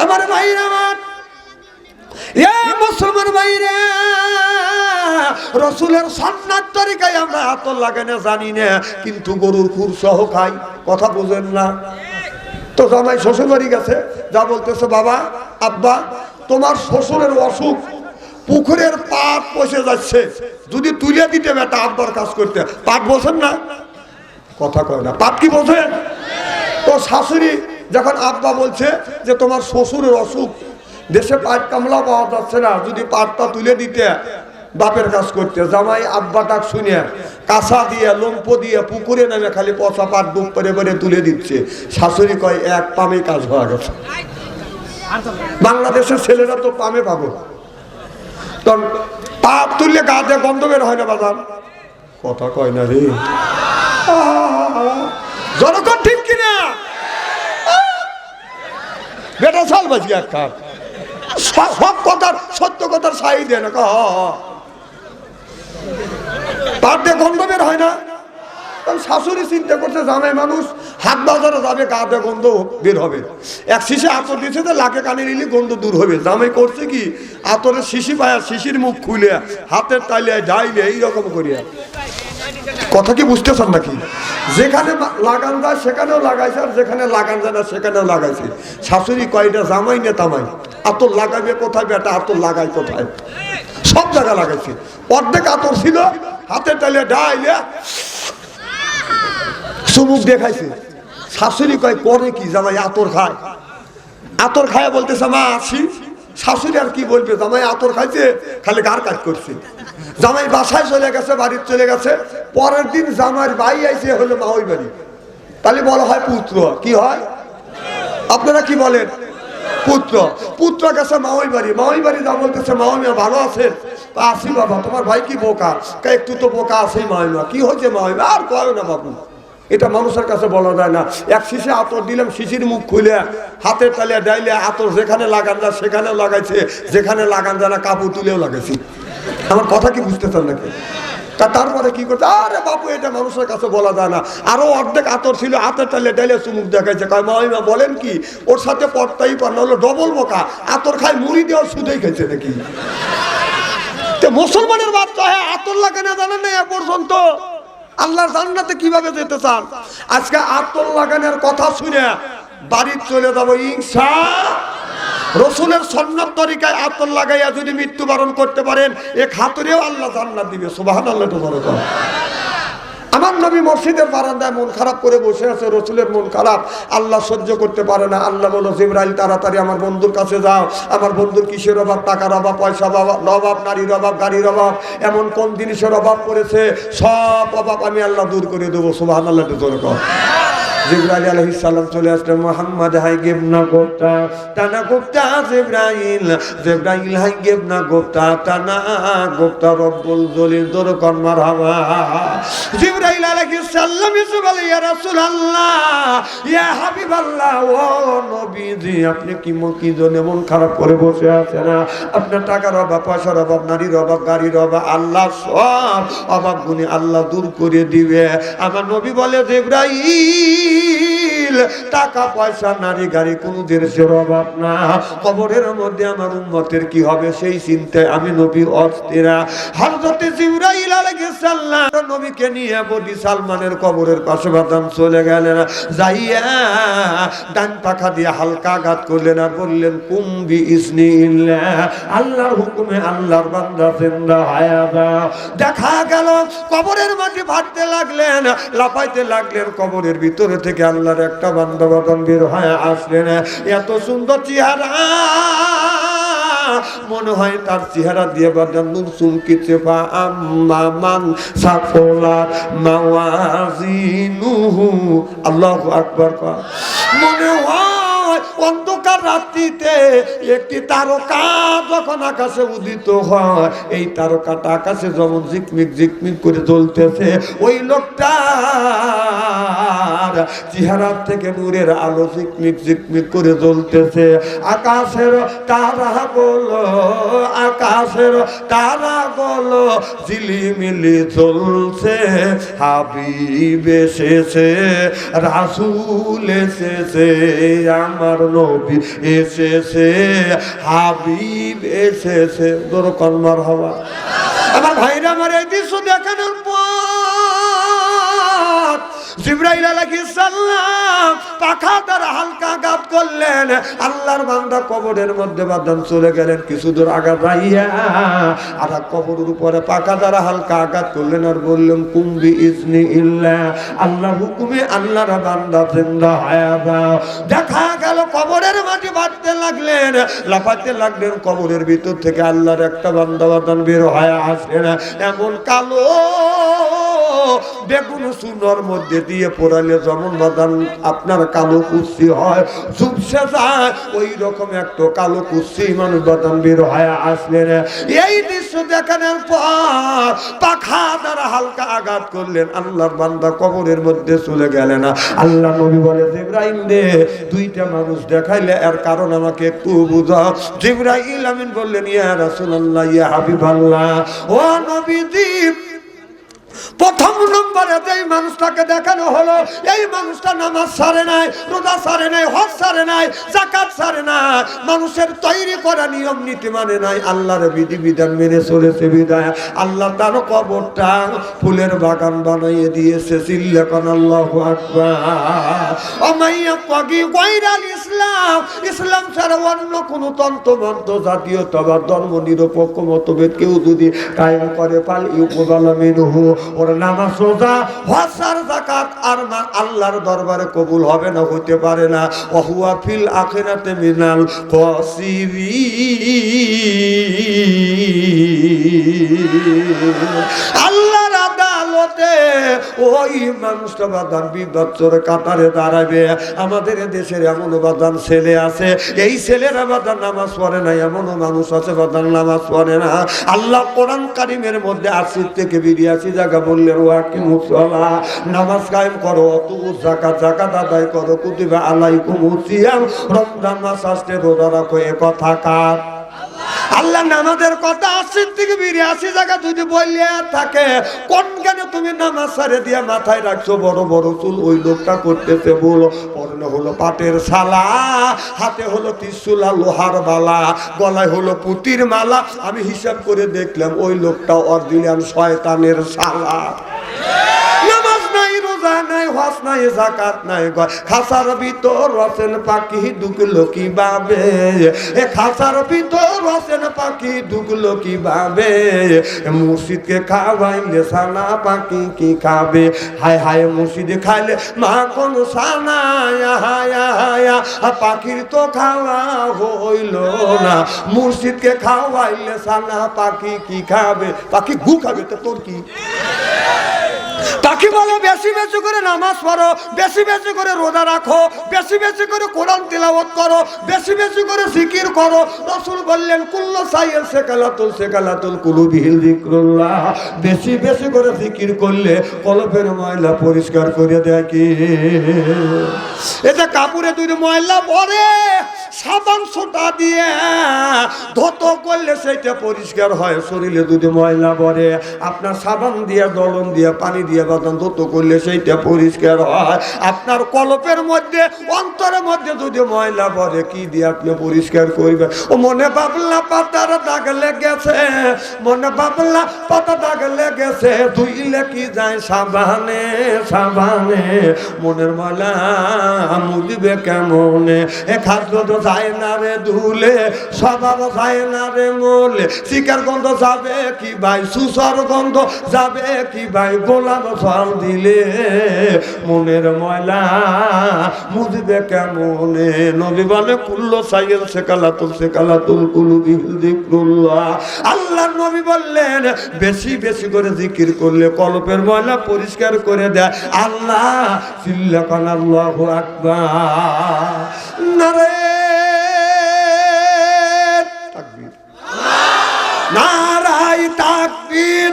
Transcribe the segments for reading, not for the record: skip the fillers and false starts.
আমার ভাইরা আমার, এ মুসলমান ভাইরা, রসুলের সুন্নাত তরিকায় আমরা আতর লাগানো জানি না, কিন্তু গরুর খুর সহ খাই। কথা বুঝেন না? তো জামাই শ্বশুর বাড়ি গেছে, যা বলতেছে, বাবা আব্বা তোমার শ্বশুরের অসুখ, পুকুরের পাট পচে যাচ্ছে, যদি তুলে দিতে বেটা আব্বার কাজ করতে। পাট বোঝেন না? কথা কয় না। পাট কি বোঝেন? তো শাশুড়ি যখন আব্বা বলছে যে তোমার শ্বশুরের অসুখ, দেশে পাট কামলা পাওয়া যাচ্ছে না, যদি পাটটা তুলে দিতে বাপের কাজ করতে। জামাই আব্বা ডাক শুনে কাঁচা দিয়ে লম্প দিয়ে পুকুরে নামে খালি পচা পাট ডুব করে করে তুলে দিচ্ছে। শাশুড়ি কয় এক পামে কাজ হয়ে গেছে। বাংলাদেশের ছেলেরা তো পামে পাবো, তখন পাট তুললে গা দিয়ে গন্ধ বের হয় না বাজার। কথা কয় না রে জনগণ, ঠিক কিনা? বেটা চাল বাজি একটা সব কথার সত্য কথার সাই দেয় না। পাট দিয়ে গন্ধ বের হয় না। শাশুড়ি চিন্তা করছে জামাই মানুষ, হাট বাজারে যাবে, গা দিয়ে গন্ধ বের হবে। এক শিশি আতর দিচ্ছে তো লাকে কানে নিলে গন্ধ দূর হবে। জামাই করছে কি, আতরের শিশি পায়া শিশির মুখ খুলে হাতের তালিয়ায় ডাইলে এইরকম করিয়া। কথা কি বুঝতেছেন নাকি? যেখানে লাগান যায় সেখানেও লাগাইছে, আর যেখানে লাগান যায় না সেখানেও লাগাইছে। শাশুড়ি কয়টা জামাই নে তামাই, আতর লাগাবে কোথায় বেটা, আতর লাগাই কোথায়? সব জায়গা লাগাইছে। অর্ধেক আতর ছিল, হাতের তালিয়া ডাইলে চুমুক দেখাইছে। শাশুড়ি কয় করে কি, জামাই আতর খায়। আতর খায় বলতেছে মা আসি। শাশুড়ি আর কি বলবে, জামাই আতর খাইছে, খালি গার কাজ করছে। জামাই বাসায় চলে গেছে, বাড়ির চলে গেছে। পরের দিন জামাইয়ের ভাই আইছে হলো মাওই বাড়ি, তাহলে বলা হয় পুত্র। কি হয় আপনারা কি বলেন? পুত্র। পুত্র গেছে মাওই বাড়ি, মাওই বাড়ি যা বলতেছে মাওই ভালো আছেন? আসি বাবা, তোমার ভাই কি বোকা? একটু তো বোকা আছেই মাওই মা। কি হয়েছে মাওই? আর কয় না বাবু, এটা মানুষের কাছে বলা যায় না। এক শিশি আতর দিলাম, শিশির মুখ খুলে হাতের তালিয়া ডাইলে আতর যেখানে লাগান যায় সেখানেও লাগাইছে, যেখানে লাগান যায় না কাপড় তুলেও লাগাইছে। আমার কথা কি বুঝতেছেন নাকি? তারপরে কি করছে, আরে বাবু এটা মানুষের কাছে বলা যায় না। আরো অর্ধেক আতর ছিল, হাতের তালিয়া ডাইলে চুমুক দেখাইছে। কয় মাইমা বলেন কি, ওর সাথে পড়তাই পার না, হলো ডবল বোকা। আতর খায় মুড়ি দেওয়ার সুদেই খাইছে নাকি? মুসলমানের বাচ্চা হ্যাঁ আতর লাগে না জানেন না এ পর্যন্ত। আল্লাহর জান্নাতে কিভাবে যেতে চান? আজকে আতর লাগানোর কথা শুনে বাড়ি চলে যাবো ইনশাআল্লাহ। রসুলের সুন্নাত তরিকায় আতর লাগাইয়া যদি মৃত্যুবরণ করতে পারেন, এক হাতুড়েও আল্লাহ জান্নাত দিবে। সুবহানাল্লাহ। আমার নবী মসজিদের বারান্দায় মন খারাপ করে বসে আছে, রসুলের মন খারাপ, আল্লাহ সহ্য করতে পারে না। আল্লাহ বলো জিবরাইল তাড়াতাড়ি আমার বন্ধুর কাছে যাও। আমার বন্ধুর কিসের অভাব? টাকার অভাব, পয়সার অভাব, নারীর অভাব, গাড়ির অভাব, এমন কোন জিনিসের অভাব করেছে, সব অভাব আমি আল্লাহ দূর করে দেবো। সুবহানাল্লাহ। জিবরাইল আলাইহিস সালাম চলে আসলেন। মুহাম্মদ হাই গেবনা গোপ্তা টানা গোপ্তা জিবরাইল, জিবরাইল হাই গেবনা গোপ্তা টানা গোপ্তা রব্বুল জলিল দরকার মারহাবা। জিবরাইল আলাইহিস সালাম ইসু বলে ইয়া রাসূলুল্লাহ, ইয়া হাবিবাল্লাহ, ও নবীজি আপনি কি জন্য মন খারাপ করে বসে আছেন? আপনার টাকার অভাব, পয়সার অভাব, নারীর অভাব, গাড়ির অভাব, আল্লাহ সব অভাব গুনি আল্লাহ দূর করে দিবে। আমার নবী বলে জিবরাইল টাকা পয়সা নারী গাড়ি কোনো জিনিসের অভাব না, কবরের মধ্যে আমার উম্মতের কি হবে সেই চিন্তায় আমি নবী অস্থিরা। হযরত জিবরাইল আলাইহিস সালাম নবীকে নিয়ে বডি সালমানের কবরের পাশে বাদাম চলে গেলেন। যাইয়া ডান পাখা দিয়ে হালকা আঘাত করলেন আর বললেন কুম বিইজনিল্লাহ, আল্লাহর হুকুমে আল্লাহর বান্দা জিন্দা হয়ে যাও। দেখা গেল কবরের মাঝে ভাটতে লাগলেন, লাফাইতে লাগলেন। কবরের ভিতরে থেকে আল্লাহর একটা বান্দা বাদন বের হয়ে আসলেন। এত সুন্দর চেহারা, মনে হয় তার চেহারা দিয়ে বাদান নূর চুমকিছে। পা আম্মা মান সাফলাত মাওয়াজিনুহু, আল্লাহু আকবার। মনে হয় অন্ধকার রাত্রিতে একটি তারকা যখন আকাশে উদিত হয়, এই তারকাটা আকাশে যেমন ঝিকমিক ঝিকমিক করে জ্বলতেছে, ওই লোকটার চেহারা থেকে নূরের আলো ঝিকমিক ঝিকমিক করে জ্বলতেছে। আকাশের তারা বলো, আকাশের তারা বলো ঝিলিমিলি জ্বলছে। হাবিব এসেছে, রাসূল এসেছে, আমার নবী এসেছে, হাবিব এসেছে। দরকার মারহাবা। আমার ভাইরা, আমার এই দৃশ্য দেখানোর পর জিবরাইল আলাইহিস সালাম পাখা দ্বারা হালকা আঘাত করলেন। আল্লাহর বান্দা কবরের মধ্যে বাদান চলে গেলেন। কিছু দূর আঘাত রাইয়া আর কবরের উপরে পাখা দ্বারা হালকা আঘাত করলেন আর বললেন কুম্বি ইসনি ইল্লা, আল্লাহর হুকুমে আল্লাহর বান্দা জিন্দা হয়ে যাও। দেখা গেল কবরের মাটি বাঁধতে লাগলেন, লাফাতে লাগলেন। কবরের ভিতর থেকে আল্লাহর একটা বান্দা বাদান বের হয়ে আসলেন। এমন কালো বেগুন সুন্দর মধ্যে দিয়ে পড়ালে যেমন বাদান আপনার কালো কুচ্ছি হয়, চুপসে যায়, ওই রকম একটা কালো কুচ্ছি মানুষ বাদান বের হয়ে আসলেন। এই দৃশ্য দেখানোর পর পাখা দ্বারা হালকা আঘাত করলেন। আল্লাহর বান্দা কবরের মধ্যে চলে গেলেন। আল্লাহ নবী বলে জিবরাইল রে, দুইটা মানুষ দেখাইলে এর কারণ আমাকে একটু বুঝাও। জিবরাইল আমিন বললেন ইয়া রাসূলুল্লাহ, ইয়া হাবিবাল্লাহ, ও নবীজি, প্রথম নম্বরে যেই মানুষটাকে দেখানো হলো, এই মানুষটা নামাজ ছাড়ে নাই, রোজা ছাড়ে নাই, হজ ছাড়ে নাই, যাকাত ছাড়ে নাই, মানুষের তৈরি করা নিয়ম নীতি মানে নাই, আল্লাহর বিধিবিধান মেনে চলেছে বিদায় আল্লাহ তার কবরটা ফুলের বাগান বানাইয়ে দিয়েছে। চিল্লাকান আল্লাহু আকবার। ওমাইয়া পাগি গায়রাল ইসলাম, ইসলাম ছাড়া অন্য কোন তন্ত্রমন্ত্র জাতীয়তাবাদ ধর্ম নিরপেক্ষ মতভেদ কেউ যদি কায়েম করে পাল ইউকবালা মিনহু, ওর নামাজ রোজা হজ আর যাকাত আর আল্লাহর দরবারে কবুল হবে না, হইতে পারে না। ওহুয়া ফিল আখিরাতে মিনাল খাসিরিন। আল্লাহর আদালতে ওই মানুষটা বাদান বিভৎসর কাতারে দাঁড়াবে। আমাদের দেশের এমন বাদান ছেলে আছে, এই ছেলেরা বাদান নামাজ পড়ে না, এমন মানুষ আছে বাদান নামাজ পড়ে না। আল্লাহ কোরআন কারীমের মধ্যে ৮০ থেকে ৮২ জায়গা বললেন ওয়াকিমুস সালাহ, নামাজ কায়েম করো, ওয়াতুজ যাকাত, যাকাত আদায় করো, কুতিবা আলাইকুমুস সিয়াম, রমজান মাস আসছে রোজা রাখো। এ কথা কার? আল্লাহ নামাজের কথা ৮০ থেকে ৮২ জায়গা যদি বললে থাকে, কোন জ্ঞানে তুমি নামাজ ছাড়ে দিয়ে মাথায় রাখছো বড় বড় চুল? ওই লোকটা করতেছে বলো, পরনে হলো পাটের শালা, হাতে হলো ত্রিশূলা লোহার বালা, গলায় হলো পুতির মালা। আমি হিসাব করে দেখলাম ওই লোকটা অরিজিনাল শয়তানের শালা। নামাজ নাই, রোজা নাই, হজ নাই, যাকাত নাই, খাসার ভিতর রসেন পাখি ঢুকলো কিভাবে? এ খাসার ভিতর রসেন পাখি ঢুকলো কিভাবে? মুর্শিদকে খাওয়াইলে সানা পাখি কি খাবে? হায় হায়, মুর্শিদে খাইলে মাখন সানা, পাখির তো খাওয়া হইল না। মুর্শিদকে খাওয়াইলে সানা পাখি কি খাবে? পাখি গু খাবে, তো তোর কি? পাখি বলে বেশি বেশি করে নামাজ পড়ো, বেশি বেশি করে রোজা রাখো, বেশি বেশি করে কোরআন তিলাওয়াত করো, বেশি বেশি করে জিকির করো। রাসূল বললেন কুল্লু সাইয়্যিদ সেকালাতুল কুলুবিল যিকরুল্লাহ, বেশি বেশি করে জিকির করলে কলবের ময়লা পরিষ্কার করে দেয় কি? এটা কাপড়ে যদি ময়লা পড়ে সাবান সোটা দিয়ে ধৌত করলে সেটা পরিষ্কার হয়। শরীরে যদি ময়লা পড়ে আপনার সাবান দিয়ে, দলন দিয়ে, পানি দিয়ে বাদান ধৌত করলে সেইটা পরিষ্কার হয়। আপনার কলপের মধ্যে, অন্তরের মধ্যে যদি ময়লা পড়ে কি দিয়ে আপনি পরিষ্কার করবেন? ও মনে ভাবলা পাতার দাগ লেগেছে, মনে ভাবলা পাতা দাগ লেগেছে, ধুইলে কি যায় সাবানে সাবানে? মনের ময়লা মুদিবে কেমনে? এ খাদ্য তো যায় না রে ধুলে, স্বভাব যায় না রে মোলে, শিকার গন্ধ যাবে কি ভাই, সুসর গন্ধ যাবে কি ভাই, গোলাম ফল দিলে মনের ময়লা মুদিবে কেমনে? নবী বলে কুল্লু সাইয়্যিদ সেকালাতুল কুলুবিল যিকরুল্লাহ। আল্লাহর নবী বললেন বেশি বেশি করে জিকির করলে কলবের ময়লা পরিষ্কার করে দেয় আল্লাহ। চিল্লাকান আল্লাহু আকবার। নারে তাকবীর, নারায়ে তাকবীর।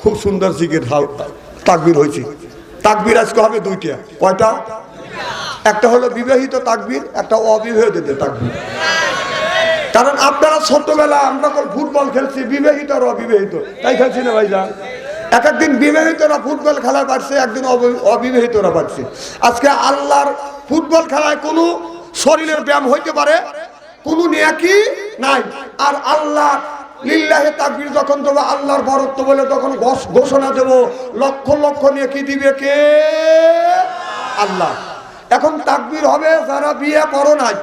খুব সুন্দর জিকির তাকবীর হয়েছে। তাকবীর আজকে হবে দুইটা। কয়টা? একটা হলো বিবাহিত তাকবীর, একটা অবিবাহিত তাকবীর। কারণ আপনারা ছোটবেলা আমরা ফুটবল খেলছি বিবাহিত আর অবিবাহিত, তাই খেলছি না ভাইজান? এক একদিন বিবাহিতরা ফুটবল খেলা পারছে, একদিন অবিবাহিতরা পারছে। আজকে আল্লাহর ফুটবল খেলায় কোনো শরীরের ব্যায়াম হইতে পারে, কোনো নেকি নাই। আর আল্লাহ লিল্লাহে তাকবীর যখন দেবো, আল্লাহর বরত্ব বলে তখন ঘোষণা দেব, লক্ষ লক্ষ নেকি দিবে কে? আল্লাহ। এখন তাকবীর হবে যারা বিয়ে করো নাই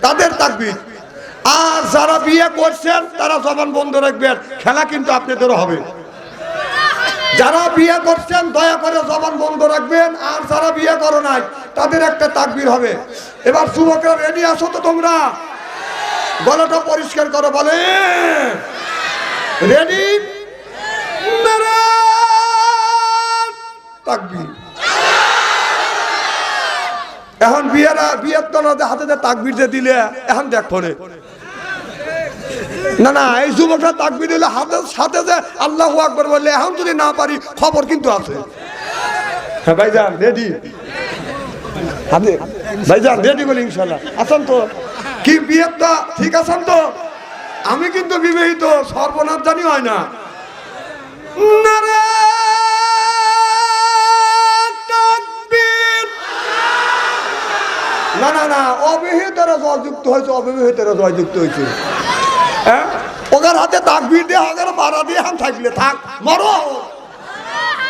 তাদের তাকবীর, আর যারা বিয়ে করছেন তারা জবান বন্ধ রাখবেন, খেলা কিন্তু আপনাদেরও হবে। যারা বিয়ে করছেন দয়া করে জবান বন্ধ রাখবেন, আর যারা বিয়ে করো নাই তাদের একটা তাকবীর হবে। এবার যুবকরা রেডি আছো তো তোমরা? গলাটা পরিষ্কার করো, বলে রেডি? তাকবীর। এখন বিয়ের তলাতে হাতে তাকবীর দিয়ে দিলে এখন দেখ পরে না না, এই যুবকরা তাকবীর দিলে হাতের সাথে যে আল্লাহু আকবার বললে, এখন যদি না পারি খবর কিন্তু আছে। হ্যাঁ ভাইজান রেডি? ভাইজান রেডি বলি ইনশাল্লাহ? আছেন তো? কি বিয়েটা ঠিক আছেন তো? আমি কিন্তু বিবাহিত, সর্বনাশ জানি হয় না। না না না, অবিবাহিতরা জয়যুক্ত হয়েছে, অবিবাহিতরা জয়যুক্ত হয়েছে। হ্যাঁ, ওদের হাতে তাকবীর দিয়ে ওদের বাড়া দিয়ে হাম থাকলে থাক, মরো।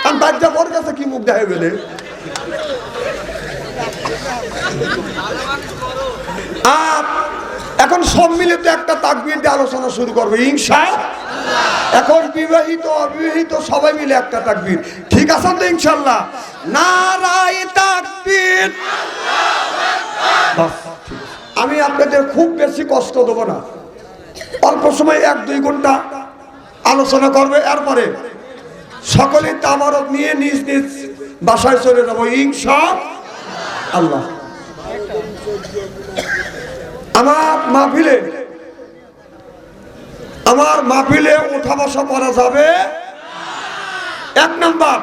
কারণ বাচ্চা ওর কাছে কি মুখ দেখা গেলে। আর এখন সম্মিলিত একটা তাকবীর দিয়ে আলোচনা শুরু করবে ইনশাআল্লাহ। এখন বিবাহিত অবিবাহিত সবাই মিলে একটা তাকবীর, ঠিক আছে তো ইনশাআল্লাহ? নারায়ে তাকবীর। আমি আপনাদের খুব বেশি কষ্ট দেবো না, অল্প সময় 1-2 ঘন্টা আলোচনা করবে, এরপরে সকলে তামারক নিয়ে নিজ নিজ বাসায় চলে যাবো ইনশাআল্লাহ। আমার মাহফিলে উঠা বসা করা যাবে। 1 নাম্বার,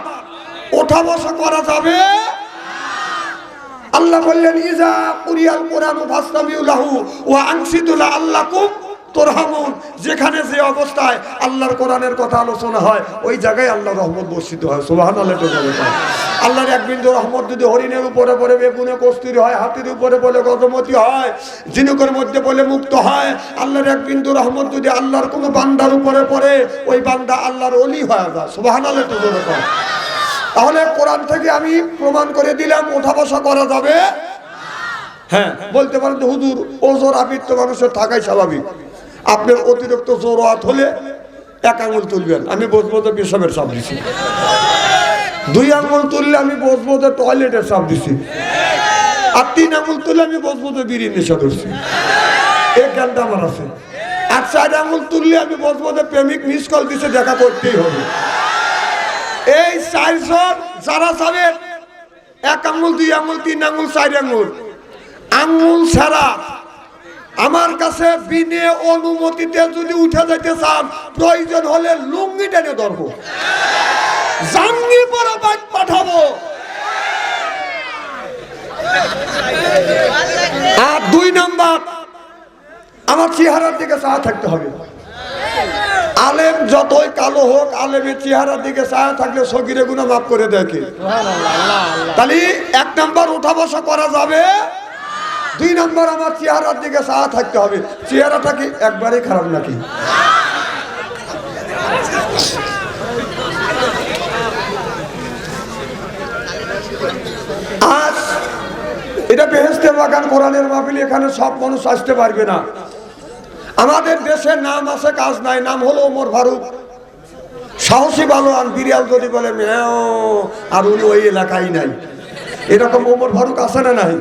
উঠা বসা করা যাবে। আল্লাহ বললেন ইজা কুরিয়াল কুরআনু ফাসতামিউ লাহু ওয়া আনসিতু লাআল্লাকুম তুরহামুন। যেখানে যে অবস্থায় আল্লাহর কোরআনের কথা আলোচনা হয় ওই জায়গায় আল্লাহর রহমত বর্ষিত হয়। সুবহানাল্লাহ। আল্লাহর এক বিন্দু রহমত যদি হরিণের উপরে পড়ে বেগুনে কস্তুরী হয়, হাতির উপরে বলে গজমতি হয়, ঝিনুকের মধ্যে বলে মুক্ত হয়, আল্লাহর এক বিন্দু রহমত যদি আল্লাহর কোনো বান্দার উপরে পড়ে ওই বান্দা আল্লাহর ওলি হয়ে যায়। সুবহানাল্লাহ। তাহলে কোরআন থেকে আমি প্রমাণ করে দিলাম ওঠা বসা করা যাবে। হ্যাঁ, বলতে পারেন তো হুজুর ওজোর আবৃত্ত মানুষের থাকাই স্বাভাবিক, আপনার অতিরিক্ত জোরাত হলে 1 আঙুল তুলবেন, আমি বসবো তো পেশাবের চাপ দিছি। 2 আঙুল তুললে আমি বসবো তো টয়লেটের চাপ দিছি। আর 3 আঙুল তুললে আমি বসবো তো বিড়ির নেশা করছি। এই জ্ঞানটা আমার আছে। আর 4 আঙুল তুললে আমি বসবো তো প্রেমিক মিস কল দিছে, দেখা করতেই হবে। এই 4 জন যারা যাবে 1 আঙুল 2 আঙুল 3 আঙুল 4 আঙুল আঙুল ছাড়া আমার কাছে বিনে অনুমতিতে যদি উঠে যেতে চান, প্রয়োজন হলে লুঙ্গি টেনে ধরবো, জাঙ্গি পরে বাইক পাঠাবো। আর 2 নাম্বার, আমার চেহারার দিকে চাওয়া থাকতে হবে। আলেম যতই কালো হোক, আলেমের চেহারার দিকে চাওয়া থাকলে সগীরে গুনাহ মাফ করে দেয় কে? তাহলে 1 নাম্বার উঠা বসা করা যাবে। 2 নাম্বার আমার চেহারার দিকে চাওয়া থাকতে হবে। চেহারাটা কি একবারে খারাপ নাকি? আজ এটা বেহেশতের বাগান, কোরআনের মাহফিল, এখানে সব মানুষ আসতে পারবে না। আমাদের দেশের নাম আছে, কাজ নাই, নাম হলো ওমর ফারুক। সাহসী বালোয়ান, বিড়াল যদি বলে মেও, আর উনি ওই এলাকায় নাই, এরকম ওমর ফারুক আছে না নাই?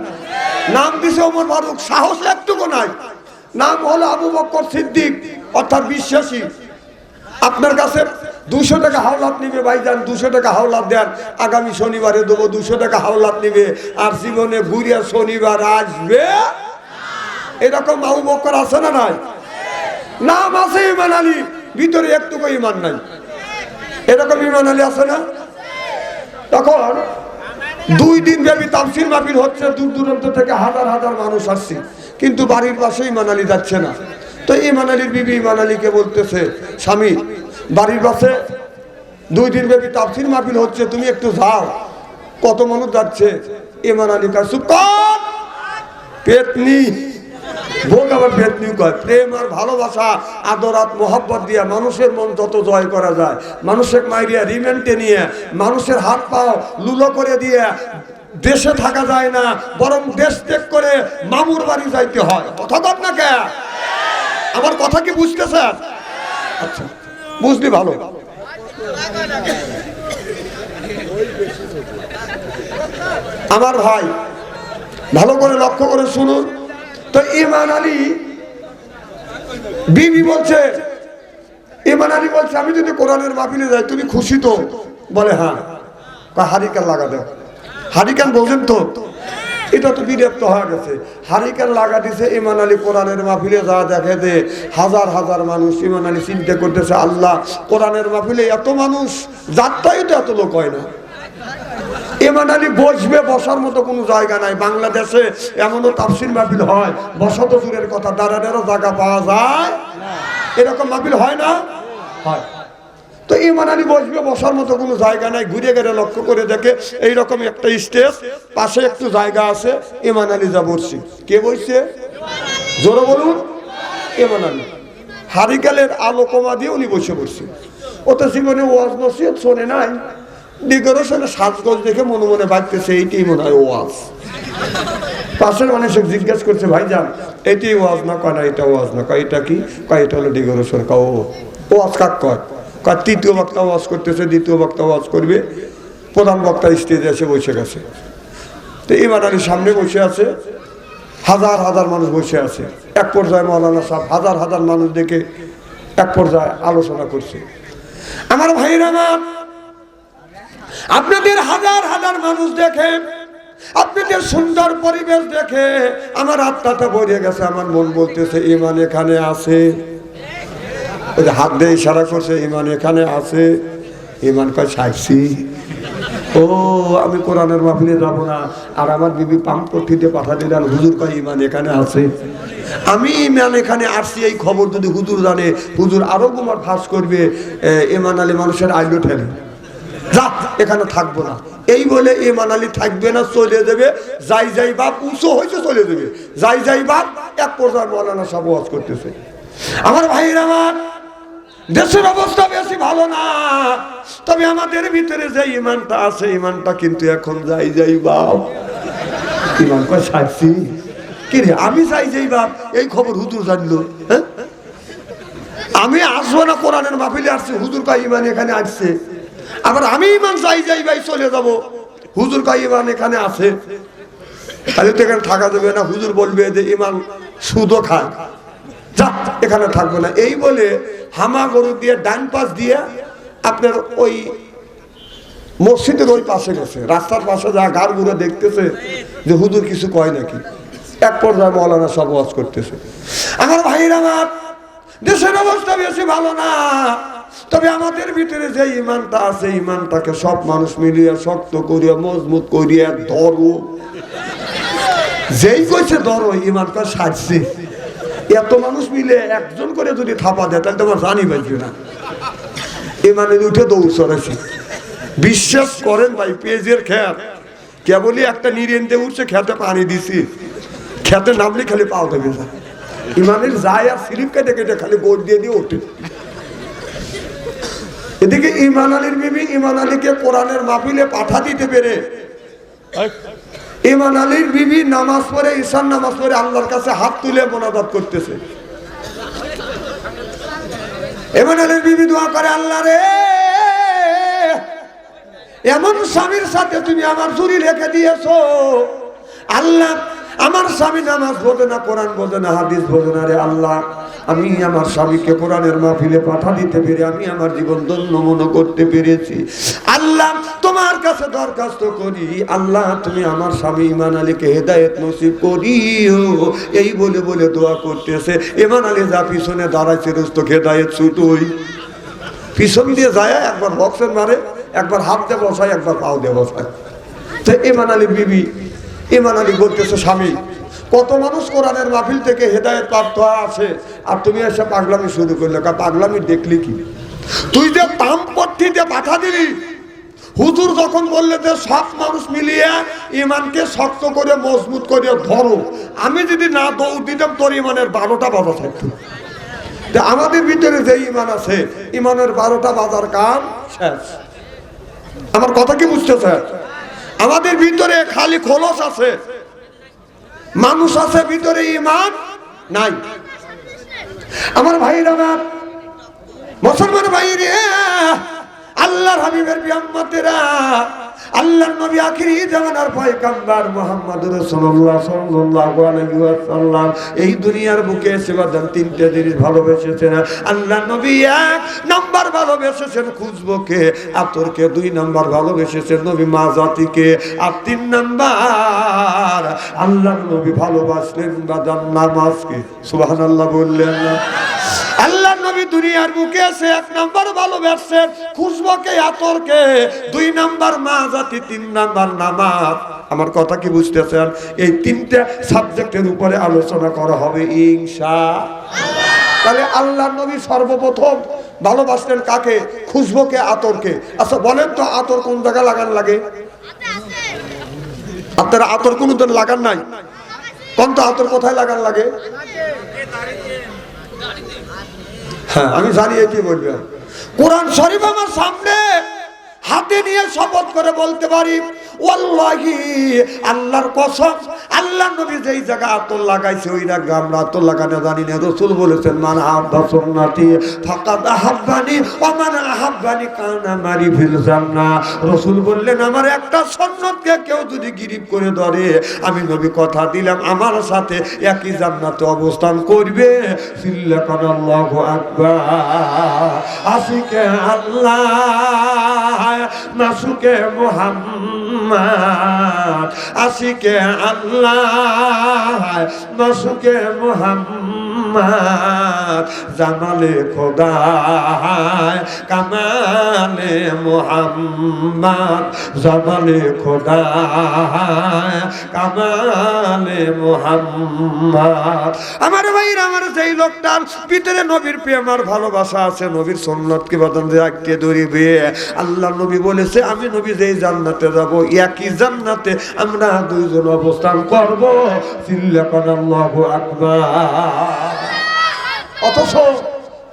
নাম দিছে ওমর ফারুক, সাহস একটুকু নাই। নাম হলো আবু বকর সিদ্দিক, অর্থাৎ বিশ্বাসী। আপনার কাছে 200 টাকা হাওলাত নিবে, ভাইজান 200 টাকা হাওলাত দেন, আগামী শনিবারে দেবো। 200 টাকা হাওলাত নিবে, আর জীবনে ঘুরিয়া শনিবার আসবে, এরকম আবু বকর আছে না নাই? নাম আছে ইমান আলী, ভিতরে একটুকু ইমান নাই, এরকম ইমান আলী আছে না? তখন 2 দিন ব্যাপী তাফসীর মাহফিল হচ্ছে, দূর দূরান্ত থেকে হাজার হাজার মানুষ আসছে, কিন্তু বাড়ির পাশে ইমান আলী যাচ্ছে না। তো ইমান আলীর বিবি ইমান আলীকে বলতেছে, স্বামী বাড়ির পাশে 2 দিন ব্যাপী তাফসীর মাহফিল হচ্ছে, তুমি একটু যাও। কত মানুষ যাচ্ছে? ইমান আলী কাছে চুপ কর, পেতনি, ভোগ আবার পেতনি কয়। প্রেম আর ভালোবাসা, আদরাত মোহাব্বত দিয়া মানুষের মন যত জয় করা যায়, মানুষের মাইরিয়া রিমেন্টে নিয়ে, মানুষের হাত পাও লুলো করে দিয়ে দেশে থাকা যায় না, বরং দেশ ত্যাগ করে মামুর বাড়ি যাইতে হয়। কথা তো আপনাকে, আমার কথা কি বুঝতেছেন? আচ্ছা, বুঝলি ভালো। আমার ভাই ভালো করে লক্ষ্য করে শুনুন তো। ইমান আলী বিবি বলছে, ইমান আলী বলছে আমি যদি কোরআনের মাহফিলে যাই তুমি খুশি তো? বলে হ্যাঁ। হারিকেন লাগা দেয়। হারিকেন বলছেন তো, এটা তো বিরক্ত হয়ে গেছে। হারিকেন লাগা দিছে। ইমান আলী কোরআনের মাহফিলে যা দেখে দে হাজার হাজার মানুষ। ইমান আলী চিন্তা করতেছে আল্লাহ, কোরআনের মাহফিলে এত মানুষ, যাত্রাই তো এত লোক হয় না। ইমান আলী বসবে, বসার মতো কোনো জায়গা নাই। বাংলাদেশে এমনও তাফসীর মাহফিল হয়, বসত দূরের কথা, দাঁড়ানোরও জায়গা পাওয়া যায়, এরকম মাহফিল হয় না? হয়। তো ইমান আলী বসবে, বসার মতো কোনো জায়গা নাই। ঘুরে গেলে লক্ষ্য করে দেখে এইরকম একটা স্টেজ, পাশে একটু জায়গা আছে, ইমান আলী যা বসছে। কে বসছে? জোরে বলুন। ইমান আলী হারিকেলের আলো কমা দিয়ে উনি বসে পড়ছে। ও তো জীবনে ওয়াজ নসিহত শোনে নাই, ডেকোরেশনে সাজগোজ দেখে মনে মনে ভাবতেছে এইটাই মনে হয় ওয়াজ। পাশের মানুষ জিজ্ঞেস করছে ভাইজান এটাই ওয়াজ না? কয় না এটা ওয়াজ না। কয় এটা কি? কয় এটা হলো ডেকোরেশন। ও ওয়াজ কাক কয়? কয় তৃতীয় বক্তা ওয়াজ করতেছে, দ্বিতীয় বক্তা ওয়াজ করবে, প্রধান বক্তা স্টেজে এসে বসে গেছে। তো ইমান আলীর সামনে বসে আছে, হাজার হাজার মানুষ বসে আছে। এক পর্যায়ে মৌলানা সাহেব হাজার হাজার মানুষ দেখে এক পর্যায়ে আলোচনা করছে। আমার ভাইরা আমার, আপনাদের হাজার হাজার মানুষ দেখে, আপনাদের সুন্দর পরিবেশ দেখে আমার আত্মাটা ভরে গেছে। আমার মন বলতেছে ইমান এখানে আছে। ওই যে হাত দিয়ে ইশারা করছে, ইমান এখানে আছে। ইমান কয় সাইছি। ও আমি কোরআনের মাহফিলে যাব না। আর আমার বিবি পাম্প করতে পাঠা দিলেন, হুজুর কয় ইমান এখানে আছে। আমি ইমান এখানে আসছি এই খবর যদি হুজুর জানে, হুজুর আরো কুমার ফাঁস করবে। ইমান আলী মানুষের আইলো ঠেলে, যা এখানে থাকবো না। এই বলে ইমান আলী থাকবে না, চলে যাবে। যাই যাই বাপ উঁচু হয়েছে চলে যাবে, যাই যাই বাপ। এক পর্যায়ে মৌলানা সব ওয়াজ করতেছে। আমার ভাইয়ের আমার, দেশের অবস্থা বেশি ভালো না, তবে আমাদের ভিতরে যে ইমানটা আছে, ইমানটা কিন্তু এখন যাই যাই বাপ। ইমান কয় সাক্ষী কি রে? আমি যাই যাই বাপ এই খবর হুজুর জানলো? হ্যাঁ, আমি আসবো না কোরআনের মাহফিলে আসছে, হুজুর কয় ইমান এখানে আসছে। আবার আমি ইমান যাই যাই ভাই চলে যাব, হুজুর কয় ইমান এখানে আছে। তাহলে তো এখানে থাকা যাবে না। হুজুর বলবে যে ইমান সুদও খায়, যা এখানে থাকবো না। এই বলে হামা গরু দিয়ে ডান পাশ দিয়ে আপনার ওই মসজিদের ওই পাশে গেছে, রাস্তার পাশে যা গাড় ঘুরে দেখতেছে যে হুজুর কিছু কয় নাকি। এক পর্যায়ে মৌলানা সব ওয়াজ করতেছে। আমার ভাইরা আমার, দেশের অবস্থা বেশি ভালো না, তবে আমাদের ভিতরে যে ইমানটা আছে, ইমানটাকে সব মানুষ মিলিয়ে শক্ত করিয়া মজবুত করিয়া ধরো। যেই কইছে ধরো, ইমানটা সাজছে। এত মানুষ মিলে একজন করে যদি থাপা দেয় তাহলে তোমার জানি পাইবে না। ইমানের উঠে দৌড় চড়েছে। বিশ্বাস করেন ভাই, পেঁয়াজের খেত কেবলই একটা নিরেন্দে উঠছে, খেতে পানি দিছি, খেতে নামলে খালি পাও দেবে না। ইমানের যায় আর স্লিপ কেটে কেটে খালি গোট দিয়ে দিয়ে ওঠে। এদিকে ইমান আলীর বিবি ইমান আলীকে কোরআনের মাহফিলে পাঠা দিতে পেরে, ইমান আলীর বিবি নামাজ পড়ে, ঈশান নামাজ পড়ে আল্লাহর কাছে হাত তুলে মোনাজাত করতেছে। ইমান আলীর বিবি দোয়া করে, আল্লাহ রে, এমন স্বামীর সাথে তুমি আমার চুরি রেখে দিয়েছো। আল্লাহ, আমার স্বামী নামাজ বোঝে না, কোরআন বোঝে না, হাদিস বোঝে না। রে আল্লাহ, আমি আমার স্বামীকে কোরআনের মাহফিলে পাঠা দিতে পেরে আমি আমার জীবন ধন্য মনে করতে পেরেছি। আল্লাহ, তোমার কাছে দরখাস্ত করি, আল্লাহ তুমি আমার স্বামী ইমান আলীকে হেদায়েত নসিব করিও। এই বলে বলে দোয়া করতেছে। ইমান আলী যা পিছনে দাঁড়াইছে, রুস্ত হেদায়েত ছুটুই পিছন দিয়ে যায়, একবার বক্সের মারে, একবার হাত দিয়ে বসায়, একবার পাও দিয়ে বসায়। তো ইমান আলী বিবি, ইমান আলী বলতেছে, স্বামী কত মানুষ কোরআনের মাহফিল থেকে হেদায়েত প্রাপ্ত আছে, আর তুমি এসে পাগলামি শুরু করলে। পাগলামি দেখলি কি? তুই যে তামপট্টি দিয়ে পাঠা দিলি, হুজুর যখন বললে যে সব মানুষ মিলিয়ে ইমানকে শক্ত করে মজবুত করে ধরো, আমি যদি না দৌড় দিতাম তোর ইমানের 12টা বাজা থাকতো। আমাদের ভিতরে যে ইমান আছে, ইমানের 12টা বাজার কাম শেষ। আমার কথা কি বুঝতেছে? আমাদের ভিতরে খালি খোলস আছে, মানুষ আছে, ভিতরে ইমান নাই। আমার ভাইরা, আমার মুসলমান ভাইরে, আল্লাহর হাবিবের বিয়াম্মতেরা, আল্লাহর নবী আখিরি জামানার পয়গম্বর মুহাম্মদুর রাসূলুল্লাহ সাল্লাল্লাহু আলাইহি ওয়াসাল্লাম এই দুনিয়ার বুকে সেবাদান তিনটে জিনিস ভালোবেসেছেন। আল্লাহর নবী 1 নাম্বার ভালোবেসেছেন খুশবুকে, আতরকে। 2 নাম্বার ভালোবেসেছেন নবী মা জাতিকে। আর 3 নাম্বার আল্লাহর নবী ভালোবাসলেন বাদান নামাজকে। সুবহানাল্লাহ বললেন না? আল্লাহর নবী দুনিয়ার বুকে আছে 1 নাম্বার ভালোবাসেন খুশবুকে, আতরকে। 2 নাম্বার মা জাতি, 3 নাম্বার নামাজ। আমার কথা কি বুঝতেছেন? এই 3টা সাবজেক্টের উপরে আলোচনা করা হবে ইনশাআল্লাহ। তাহলে আল্লাহর নবী সর্বপ্রথম ভালোবাসলেন কাকে? খুশবুকে, আতরকে। আচ্ছা বলেন তো, আতর কোন জায়গায় লাগান লাগে? আপনারা আতর কোনদিন লাগান নাই? কোন তো আতর কোথায় লাগান লাগে? হ্যাঁ, আমি জানি কি বলবেন। কোরআন শরীফ আমার সামনে হাতে নিয়ে শপথ করে বলতে পারি, ওয়াল্লাহি, আল্লাহর কসম, আল্লাহ নবী যেই জায়গা আতর লাগাইছে ওই জায়গা আমরা আতর লাগানো জানি না। রাসূল বলেছেন, মান আহাব্বা সুন্নতি ফাকাদ আহাব্বানি ওয়া মান আহাব্বানি কানা মারি ফিল জান্নাহ। রাসূল বললেন, আমার একটা সুন্নতকে কেউ যদি গিরিব করে ধরে, আমি নবী কথা দিলাম আমার সাথে একই জান্নাতে অবস্থান করবে। সিল্লাকাল্লাহু আকবার। আশিকে আল্লাহ, মাসুকে মুহাম্মদ, আশিকে আল্লাহ, মাসুকে মুহাম্মদ, জামালে খোদা, কামালে মুহাম্মদ, জামালে খোদা, কামালে মুহাম্মদ। আমার ভাইরা, আমার যেই লোকটার ভিতরে নবীর প্রেম আর ভালোবাসা আছে, নবীর সুন্নতকে বদন রাখতে ধরিবে। আল্লাহ নবী বলেছে, আমি নবী যেই জান্নাতে যাব, একই জান্নাতে আমরা 2 জন অবস্থান করব। সিল্লাকাল্লাহু আকবার। অথচ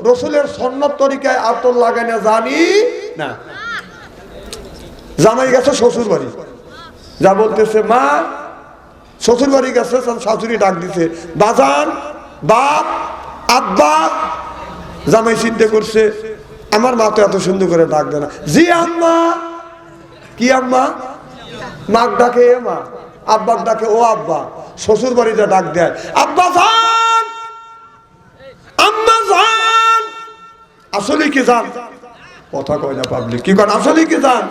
রাসূলের সুন্নত তরিকায় আতর লাগানো জানি না। জামাই গেছে শ্বশুর বাড়ি, যা বলতেছে মা, শ্বশুর বাড়ি গেছে, শাশুড়ি ডাক দিছে, বাজান, বাপ, আব্বা। জামাই চিন্তা করছে, আমার মা তো এত সুন্দর করে ডাক দেয় না। জি আম্মা। কি আম্মা? মাক ডাকে এ মা, আব্বাক ডাকে ও আব্বা। শ্বশুর বাড়িতে ডাক দেয়, আব্বা যান, আম্মা যান। আসলে কি যান? কথা কয় না পাবলিক, কি করেন? আসলে কি যান?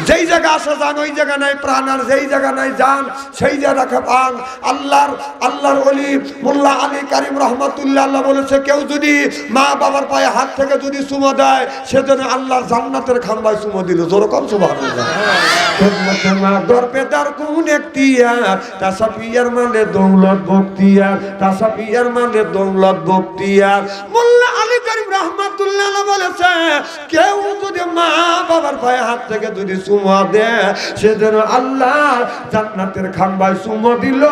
যেই জায়গা আসে যান, ওই জায়গা নাই প্রাণ, আর যেই জায়গা নাই যান, সেই জায়গাকে পান। আল্লাহর ওলি মোল্লা আলী কারিম রহমাতুল্লাহ আল্লাহ বলেছে, কেউ যদি মা বাবার পায়ে হাত থেকে যদি চুমো দেয়, সেজন্য আল্লাহর জান্নাতের খাম্বায় চুমো দিল। যেরকম সুবহানাল্লাহ। দরবেদার কোন এখতিয়ার, তাসাফিয়ার মানে দৌলত বখতিয়ার, তাসাফিয়ার মানে দৌলত বখতিয়ার। মোল্লা আলী কারিম রহমাতুল্লাহ আল্লাহ বলেছে, কেউ যদি মা বাবার পায়ে হাত থেকে যদি চুমা দেয়, সেজন্য আল্লাহ জান্নাতের খাম্বায় চুমো দিল।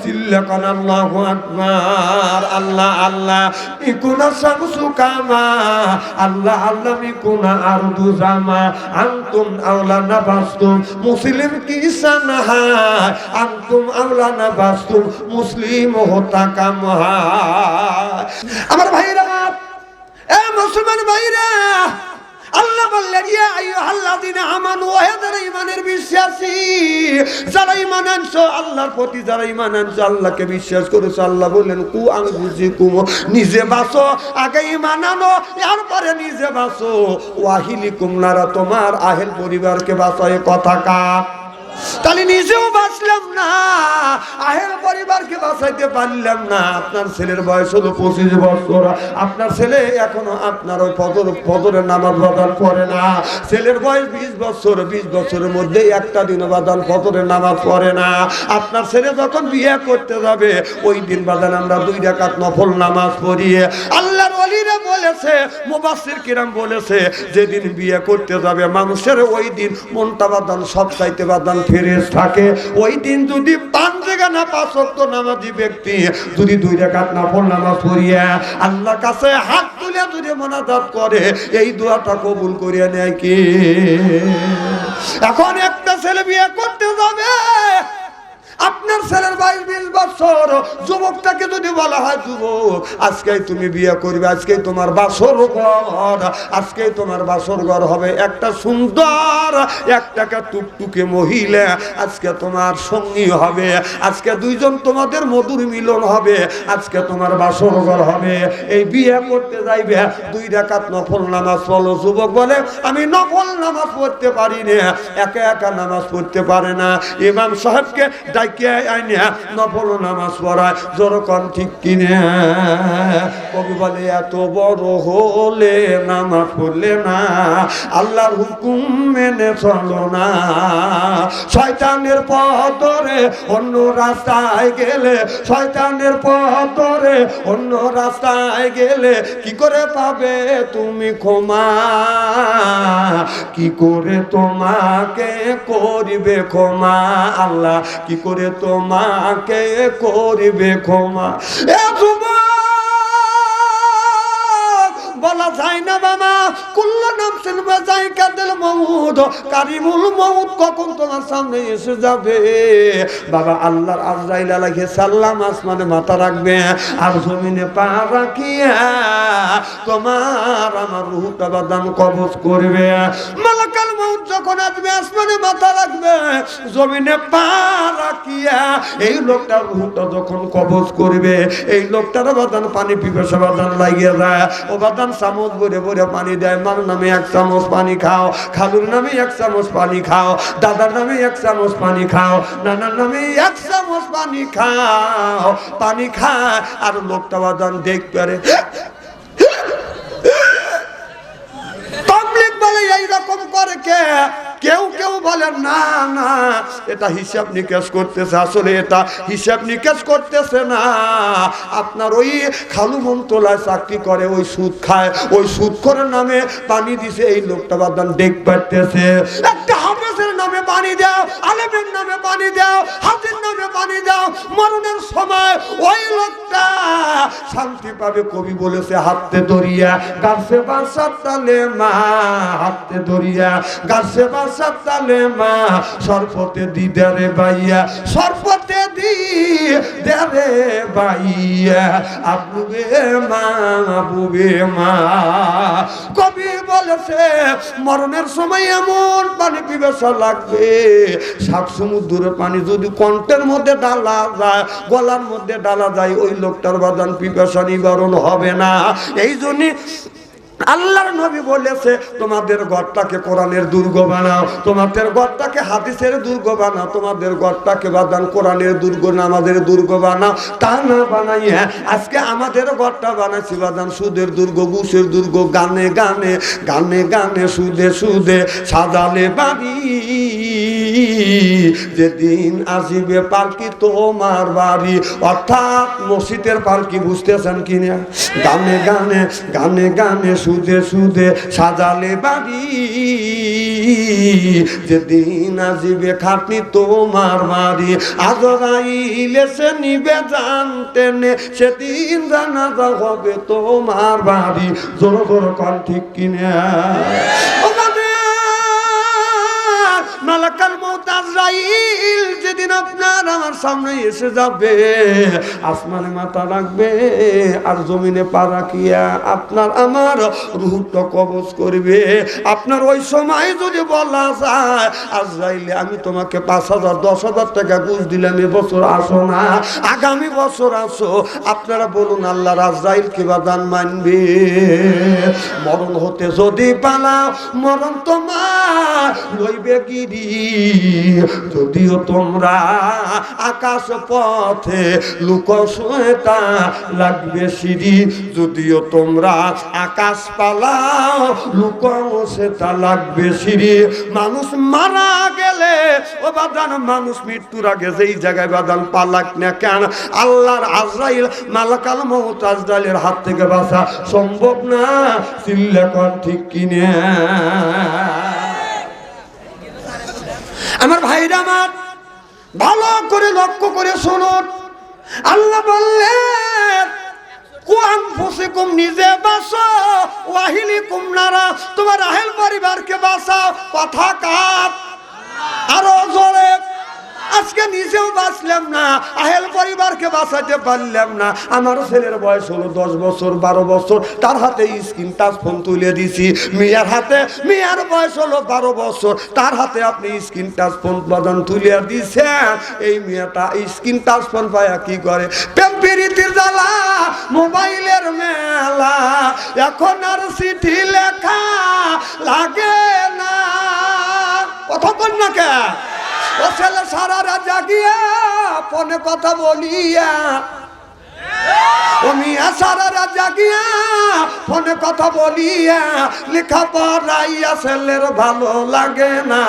সিল্লাকাল্লাহু আকবার। আল্লাহ আল্লাহ মিকুনা শামসু কামা, আল্লাহ আল্লাহ মিকুনা আরদু জামা, আনতুম আওলানা বাস্তুম মুসলিম কিসানহা, আনতুম আওলানা বাস্তুম মুসলিম হতা কামহা। আমার ভাইরা, এ মুসলমান ভাইরা, আল্লাহ বললেন, ইয়া আইয়ুহাল্লাযীনা আমানু, হে যারা ঈমানের বিশ্বাসী, যারা ঈমান আনছো আল্লাহর প্রতি, যারা ঈমান আনছো আল্লাহকে বিশ্বাস করেছো, আল্লাহ বললেন, কু আনফুসিকুম, নিজে বাঁচো, আগে ঈমান আনো, এরপরে নিজে বাঁচো। ওয়াহিলিকুম নারা, তোমার আহেল পরিবারকে বাঁচাও। এ কথা কার? তাহলে নিজেও বাঁচলাম না, আহেল পরিবারকে বাঁচাইতে পারলাম না। আপনার ছেলের বয়স হলো 25 বছর, আপনার ছেলে এখনো আপনার ওই ফজরের নামাজ বাদান পড়ে না। ছেলের বয়স 20 বছর, 20 বছরের মধ্যে একটা দিন বাদান ফজরের নামাজ পড়ে না। আপনার ছেলে যখন বিয়ে করতে যাবে, ওই দিন বাদান আমরা 2 রাকাত নফল নামাজ পড়িয়ে আল্লাহর ওলিরা বলেছে, মুফাসসির কিরাম বলেছে, যেদিন বিয়ে করতে যাবে মানুষের ওই দিন মনটা বাদান সব চাইতে বাদান ফ্রেশ থাকে। ওই দিন যদি 5 জায়গা না 5 ওয়াক্ত নামাজি ব্যক্তি যদি 2 রাকাত নফল নামাজ পড়িয়া আল্লাহর কাছে হাত তুলে যদি মোনাজাত করে, এই দোয়াটা কবুল করিয়া নেয় কে? এখন একটা ছেলে বিয়ে করতে যাবে, আপনার ছেলের 22-20 বছর, যুবকটাকে যদি বলা হয় যুবক আজকেই তুমি বিয়ে করবে, আজকেই তোমার বাসর ঘর, আজকেই তোমার বাসর ঘর হবে একটা সুন্দর একটা টুকটুকে মহিলা, আজকে তোমার সঙ্গী হবে, আজকে 2 জন তোমাদের মধুর মিলন হবে, আজকে তোমার বাসর ঘর হবে, এই বিয়ে করতে যাইবে 2 রাকাত নফল নামাজ পড়ো। যুবক বলে আমি নফল নামাজ পড়তে পারি না, একা একা নামাজ পড়তে পারে না, ইমাম সাহেবকে নফল নামাজ পড়ায়। যেরকম ঠিক কিনে কবি বলে এত বড় হলে নামাজ পড়লে না, আল্লাহর হুকুম মেনে চলো না, শয়তানের পথ ধরে অন্য রাস্তায় গেলে, শয়তানের পথ ধরে অন্য রাস্তায় গেলে কি করে পাবে তুমি ক্ষমা, কি করে তোমাকে করিবে ক্ষমা, আল্লাহ কি করে তোমাকে করিবে ক্ষমা। এ বলা যায় না বাবা, কুল্লু নাফসিন যায়কাতুল মাউত, কারিমুল মাউত কখন তোমার সামনে এসে যাবে। বাবা আল্লাহর আজরাইল আলাইহিস সালাম আসমানে মাথা রাখবে আর জমিনে পা রাখিয়া তোমার আমার রূহটা বাদান কবজ করবে। মালাকুল মাউত যখন আসবে আসমানে মাথা রাখবে, জমিনে পা রাখিয়া এই লোকটার রূহটা যখন কবজ করবে, এই লোকটার বাদান পানি পিপাসা বাদান লাগিয়ে যায়, ও বাদান চামচ ভরে ভরে পানি দেয়, মার নামে 1 চামচ পানি খাও, খালুর নামে 1 চামচ পানি খাও, দাদার নামে 1 চামচ পানি খাও, নানার নামে 1 চামচ পানি খাও, পানি খায় আর লোকটা বাদান দেখ পারে। পাবলিক বলে এইরকম করে কে? কেউ কেউ বলে না না এটা হিসাব নিকাশ করতেছে, আসলে এটা হিসাব নিকাশ করতেছে না, আপনার ওই খালু মন্ত্রণালয় চাকরি করে, ওই সুদ খায়, ওই সুদ করে নামে পানি দিছে, এই লোকটা বাদান দেখ পাইতেছে। একটা হাফেজের নামে পানি দাও, আলেমের নামে পানি দাও, হাজির নামে পানি দাও, মরণের সময় ওই লোকটা শান্তি পাবে। কবি বলেছে হাতে দরিয়া গাছে বাসার তালে মা, হাতে দরিয়া গাছে সাতালে মা, সরপতে দিদারে বাইয়া, সরপতে দিদারে বাইয়া, আবুবে মা আবুবে মা। কবি বলেছে মরণের সময় এমন পানি পিপাসা লাগবে, 7 সমুদ্রের পানি যদি কণ্ঠের মধ্যে ডালা যায়, গলার মধ্যে ডালা যায়, ওই লোকটার বাদান পিপাসা নিবারণ হবে না। এই জন্য আল্লাহর নবী বলেছে তোমাদের ঘরটাকে কোরআনের দুর্গ বানাও, তোমাদের ঘরটাকে হাদিসের দুর্গ বানাও, তোমাদের ঘরটাকে বাদান কোরআনের দুর্গ নামাজের দুর্গ বানাও। তা না বানাইয়া আজকে আমাদের ঘরটা বানাইছি বাদান সুদের দুর্গ, ঘুষের দুর্গ, গানে গানে গানে গানে সুদে সুদে সাজালে বাড়ি, যেদিন আসিবে পালকি তোমার বাড়ি, অর্থাৎ মসজিদের পালকি, বুঝতেছেন কিনা? গানে গানে গানে গানে সুদে সুদে সাজালে বাড়ি, যেদিন আসিবে খাটনি তোমার বাড়ি, আজরাইল এসে নিবে জানতে নে, সেদিন জানাজা হবে তোমার বাড়ি। জোর জোর কন ঠিক কিনা? মালাকুল মউত আজরাইল যেদিন আপনার আমার সামনে এসে যাবে, আসমানে মাথা রাখবে আর জমিনে পা রাখিয়া আপনার আমার রূহটা কবজ করবে। আপনার ওই সময় যদি বলা যায় আজরাইল আমি তোমাকে 5,000 10,000 টাকা ঘুষ দিলাম, এবছর আসো না, আগামী বছর আসো, আপনারা বলুন আল্লাহর আজরাইল কি বাদান মানবে? মরণ হতে যদি পালাও মরণ তোমার লইবে গিরি, যদিও তোমরা আকাশ পথে লুকোয় তা লাগবে সিঁড়ি, যদিও তোমরা আকাশ পালাও লুকাও সেটা লাগবে সিঁড়ি। মানুষ মারা গেলে ও বাদান, মানুষ মৃত্যুর আগে যেই জায়গায় বাদান পালাক না কেন, আল্লাহর আজরাইল মালাকাল মউত আজরাইলের হাত থেকে বাঁচা সম্ভব না। চিল্লা কর ঠিক কিনে। আমার ভাইরা আমার ভালো করে লক্ষ্য করে শুনুন, আল্লাহ বললেন কুয়ান ফুসিকুম, নিজে বাঁচো, ওয়াহিলিকুম নারা, তোমার আহেল পরিবারকে বাঁচাও। কথা কার? আরো জোরে। আজকে নিজেও বাঁচলাম না, আহেল পরিবারকে বাঁচাতে পারলাম না। আমার ছেলের বয়স হলো 10 বছর 12 বছর, তার হাতে স্ক্রিন টাচ ফোন তুলে দিছি। মেয়ের হাতে, মেয়ের বয়স হলো 12 বছর, তার হাতে আপনি স্ক্রিন টাচ ফোন বাদান তুলে দিছেন। এই মেয়েটা স্ক্রিন টাচ ফোন পায়া কি করে? প্রেম প্রীতির জ্বালা, মোবাইলের মেলা, এখন আর চিঠি লেখা লাগে না। কথা বল না কে? ও ছেলে সারা রাত জাগিয়া ফোনে কথা বলিয়া, ও মিয়া সারা রাত জাগিয়া ফোনে কথা বলিয়া, লেখা পড়াইয়া ছেলের ভালো লাগে না,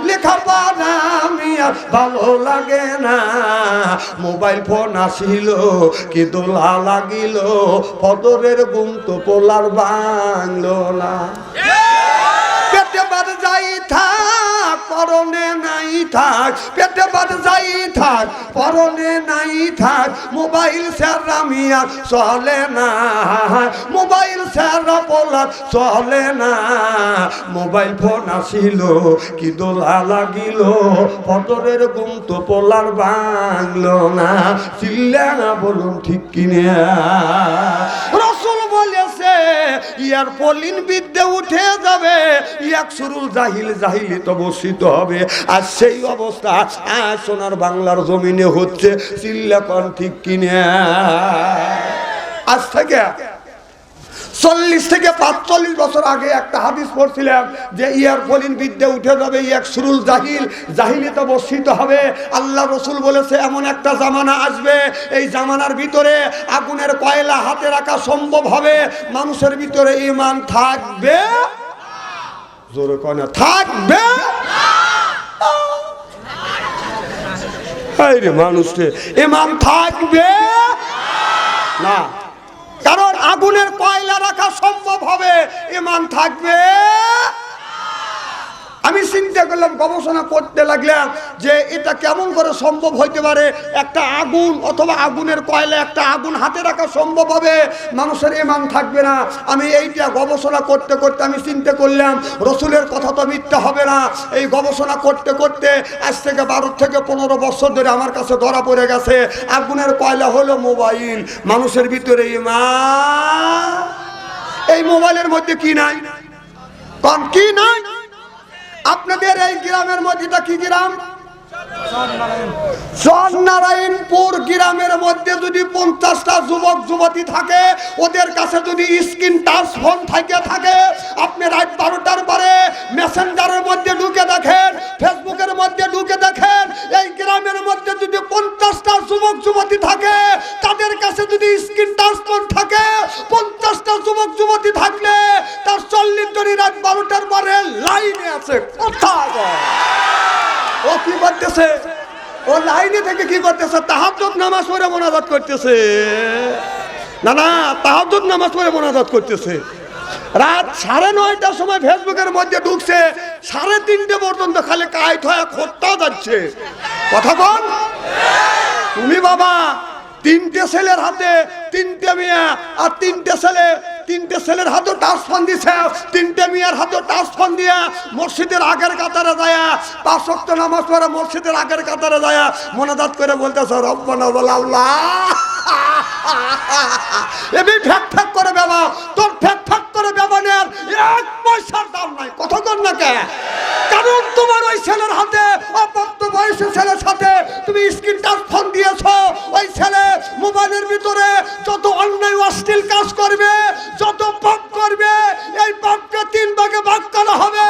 লেখা পড়া মিয়া ভালো লাগে না। মোবাইল ফোন আসিল কি দোলা লাগিল, ফদরের গুম তো পোলার বাংলো না। পেটে বাদ যাই থাক, পরনে নাই থাক, পেটে বাদ যাই থাক, পরনে নাই থাক। মোবাইল সেরা মিয়া চলে না, মোবাইল সেরা পোলার চলে না। মোবাইল ফোন আসিল কি দোলা লাগিল, ফদরের গুম তো পোলার বাংলো না। চিল্লা বলুন ঠিক কিনে। রসুল বলেছে ইয়ার পলিন বিদ্যে উঠে যাবে, এক সুরুল জাহিল জাহিলি তো বসিত হবে। আর সেই অবস্থা সোনার বাংলার জমিনে হচ্ছে। চিল্লা কর ঠিক কিনে। আজ থেকে 40 থেকে 45 বছর আগে একটা হাদিস পড়ছিলাম যে ইয়ার পলিন বিদ্যে উঠে যাবে, এক সুরুল জাহিল জাহিলিতে বর্ষিত হবে। আল্লাহ রসুল বলেছে এমন একটা জামানা আসবে, এই জামানার ভিতরে আগুনের কয়লা হাতে রাখা সম্ভব হবে। মানুষের ভিতরে ঈমান থাকবে, জোরে কয় থাকবে মানুষে ঈমান থাকবে না। কারণ আগুনের কয়লা রাখা সম্ভব হবে, ঈমান থাকবে। আমি চিন্তা করলাম, গবেষণা করতে লাগলাম যে এটা কেমন করে সম্ভব হইতে পারে। একটা আগুন অথবা আগুনের কয়লা, একটা আগুন হাতে রাখা সম্ভব হবে, মানুষের ঈমান থাকবে না। আমি এইটা গবেষণা করতে করতে আমি চিন্তা করলাম রসুলের কথা তো মিথ্যা হবে না। এই গবেষণা করতে করতে আজ থেকে 12 থেকে 15 বছর ধরে আমার কাছে ধরা পড়ে গেছে আগুনের কয়লা হলো মোবাইল। মানুষের ভিতরে ঈমান, এই মোবাইলের মধ্যে কি নাই? কম কি নাই? আপনাদের এই গ্রামের মধ্যে কি গ্রাম? চরনারায়ণপুর গ্রামের মধ্যে যদি 50টা যুবক যুবতী থাকে, ওদের কাছে যদি স্ক্রিন টাচ ফোন থাকে, আপনি রাত 12টার পরে মেসেঞ্জারের মধ্যে ঢুকে দেখেন, ফেসবুকের মধ্যে ঢুকে দেখেন, এই গ্রামের মধ্যে যদি 50টা যুবক যুবতী থাকে, তাদের কাছে যদি স্ক্রিন টাচ ফোন থাকে, 50টা যুবক যুবতী থাকলে তার 40 জনই রাত 12টার পরে লাইনে আছে। কোথায় ও কি করতেছে? ও লাইনে থেকে কি করতেছে? তাহাজ্জুদ নামাজ পড়ে মোনাজাত করতেছে। না না, তাহাজ্জুদ নামাজ পড়ে মোনাজাত করতেছে। রাত 9:30টার সময় ফেসবুকের মধ্যে ঢুকছে, 3:30 পর্যন্ত খালি কাইট হয়ে খোঁজটাও যাচ্ছে। কথা বল। তুমি বাবা 3টে ছেলের হাতে 3টে মেয়ে, আর 3টে ছেলের হাতে টাচ ফোন দিছে, 3টে মেয়ের হাতে টাচ ফোন দিয়া মসজিদের আগের কাতারে যায়, 5 ওয়াক্ত নামাজ পড়ে মসজিদের আগের কাতারে যায় মোনাজাত করে বলতেছে রব্বানা ওয়াল্লাহ। এবি ফ্যাক ফ্যাক করে বাবা, তোর ফ্যাক ফ্যাক করে ব্যবহারের 1 পয়সার দাম নাই। কথা কর না কে? কারণ তোমার ওই ছেলের হাতে, অপ্রাপ্ত বয়সের ছেলের সাথে তুমি স্ক্রিন টাচ ফোন দিয়েছো। ওই ছেলে মোবাইলের ভিতরে যত অন্যায় অশ্লীল কাজ করবে, যত পাপ করবে, এই পাপকে 3 ভাগে ভাগ করা হবে।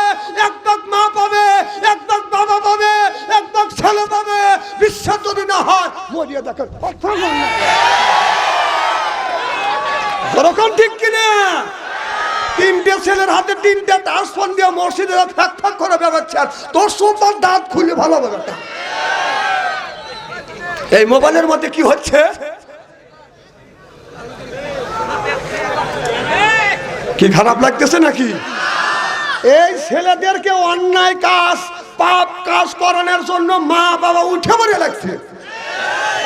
1 ভাগ মা পাবে, 1 ভাগ বাবা পাবে, তখন ঠিক কিনা? তিনটে ছেলের হাতে তিনটে টাসফোন দিয়ে মসজিদে ফাঁক ফাঁক করে বেড়াচ্ছে, তোর সোপার দাঁত খুলে ভালো ব্যাপারটা। এই মোবাইলের মধ্যে কি হচ্ছে? কি খারাপ লাগতেছে নাকি? এই ছেলেদেরকে অন্যায় কাজ পাপ কাজ করানোর জন্য মা বাবা উঠে পড়ে লাগছে।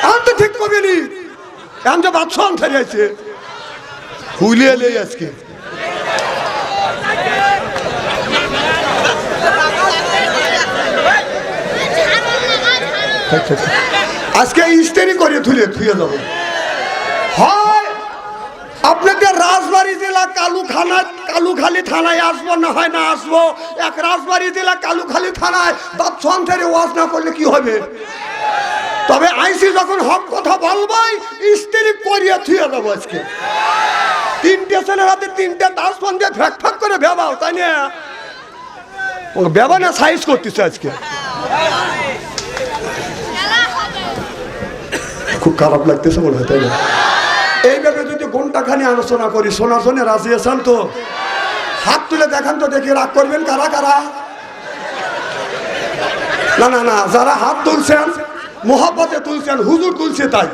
এখন তো ঠিক কবিনি, এখন তো বাদশাহ ছেড়ে আছে হুলে এলে আজকে। আজকে ইস্তেরি করে ধুয়ে যাবো। হয় আপনাকে রাজবাড়ী জেলা কালুখালী থানায় আসবো, না হয় না আসবো। এক রাজবাড়ী জেলা কালুখালী থানায় বাদশাহ ছেড়ে ওয়াজ না করলে কি হবে? তবে আইসি যখন হক কথা বলবাই ইস্তেরি করিয়ে ধুয়ে যাবো। আজকে তিনটে ছেলের হাতে তিনটে টাসফোন দিয়ে ফ্যাক ফ্যাক করে ভেবাও, তাই না? ভেবা না সাইজ করতেছে আজকে। খুব খারাপ লাগতেছে মনে হয়, তাই না? এইভাবে যদি ঘন্টাখানি আলোচনা করি, শোনার জন্য রাজি আছেন তো? হাত তুলে দেখান তো দেখি, রাগ করবেন কারা কারা? না না না, যারা হাত তুলছেন মোহাব্বতে তুলছেন, হুজুর তুলছে তাই।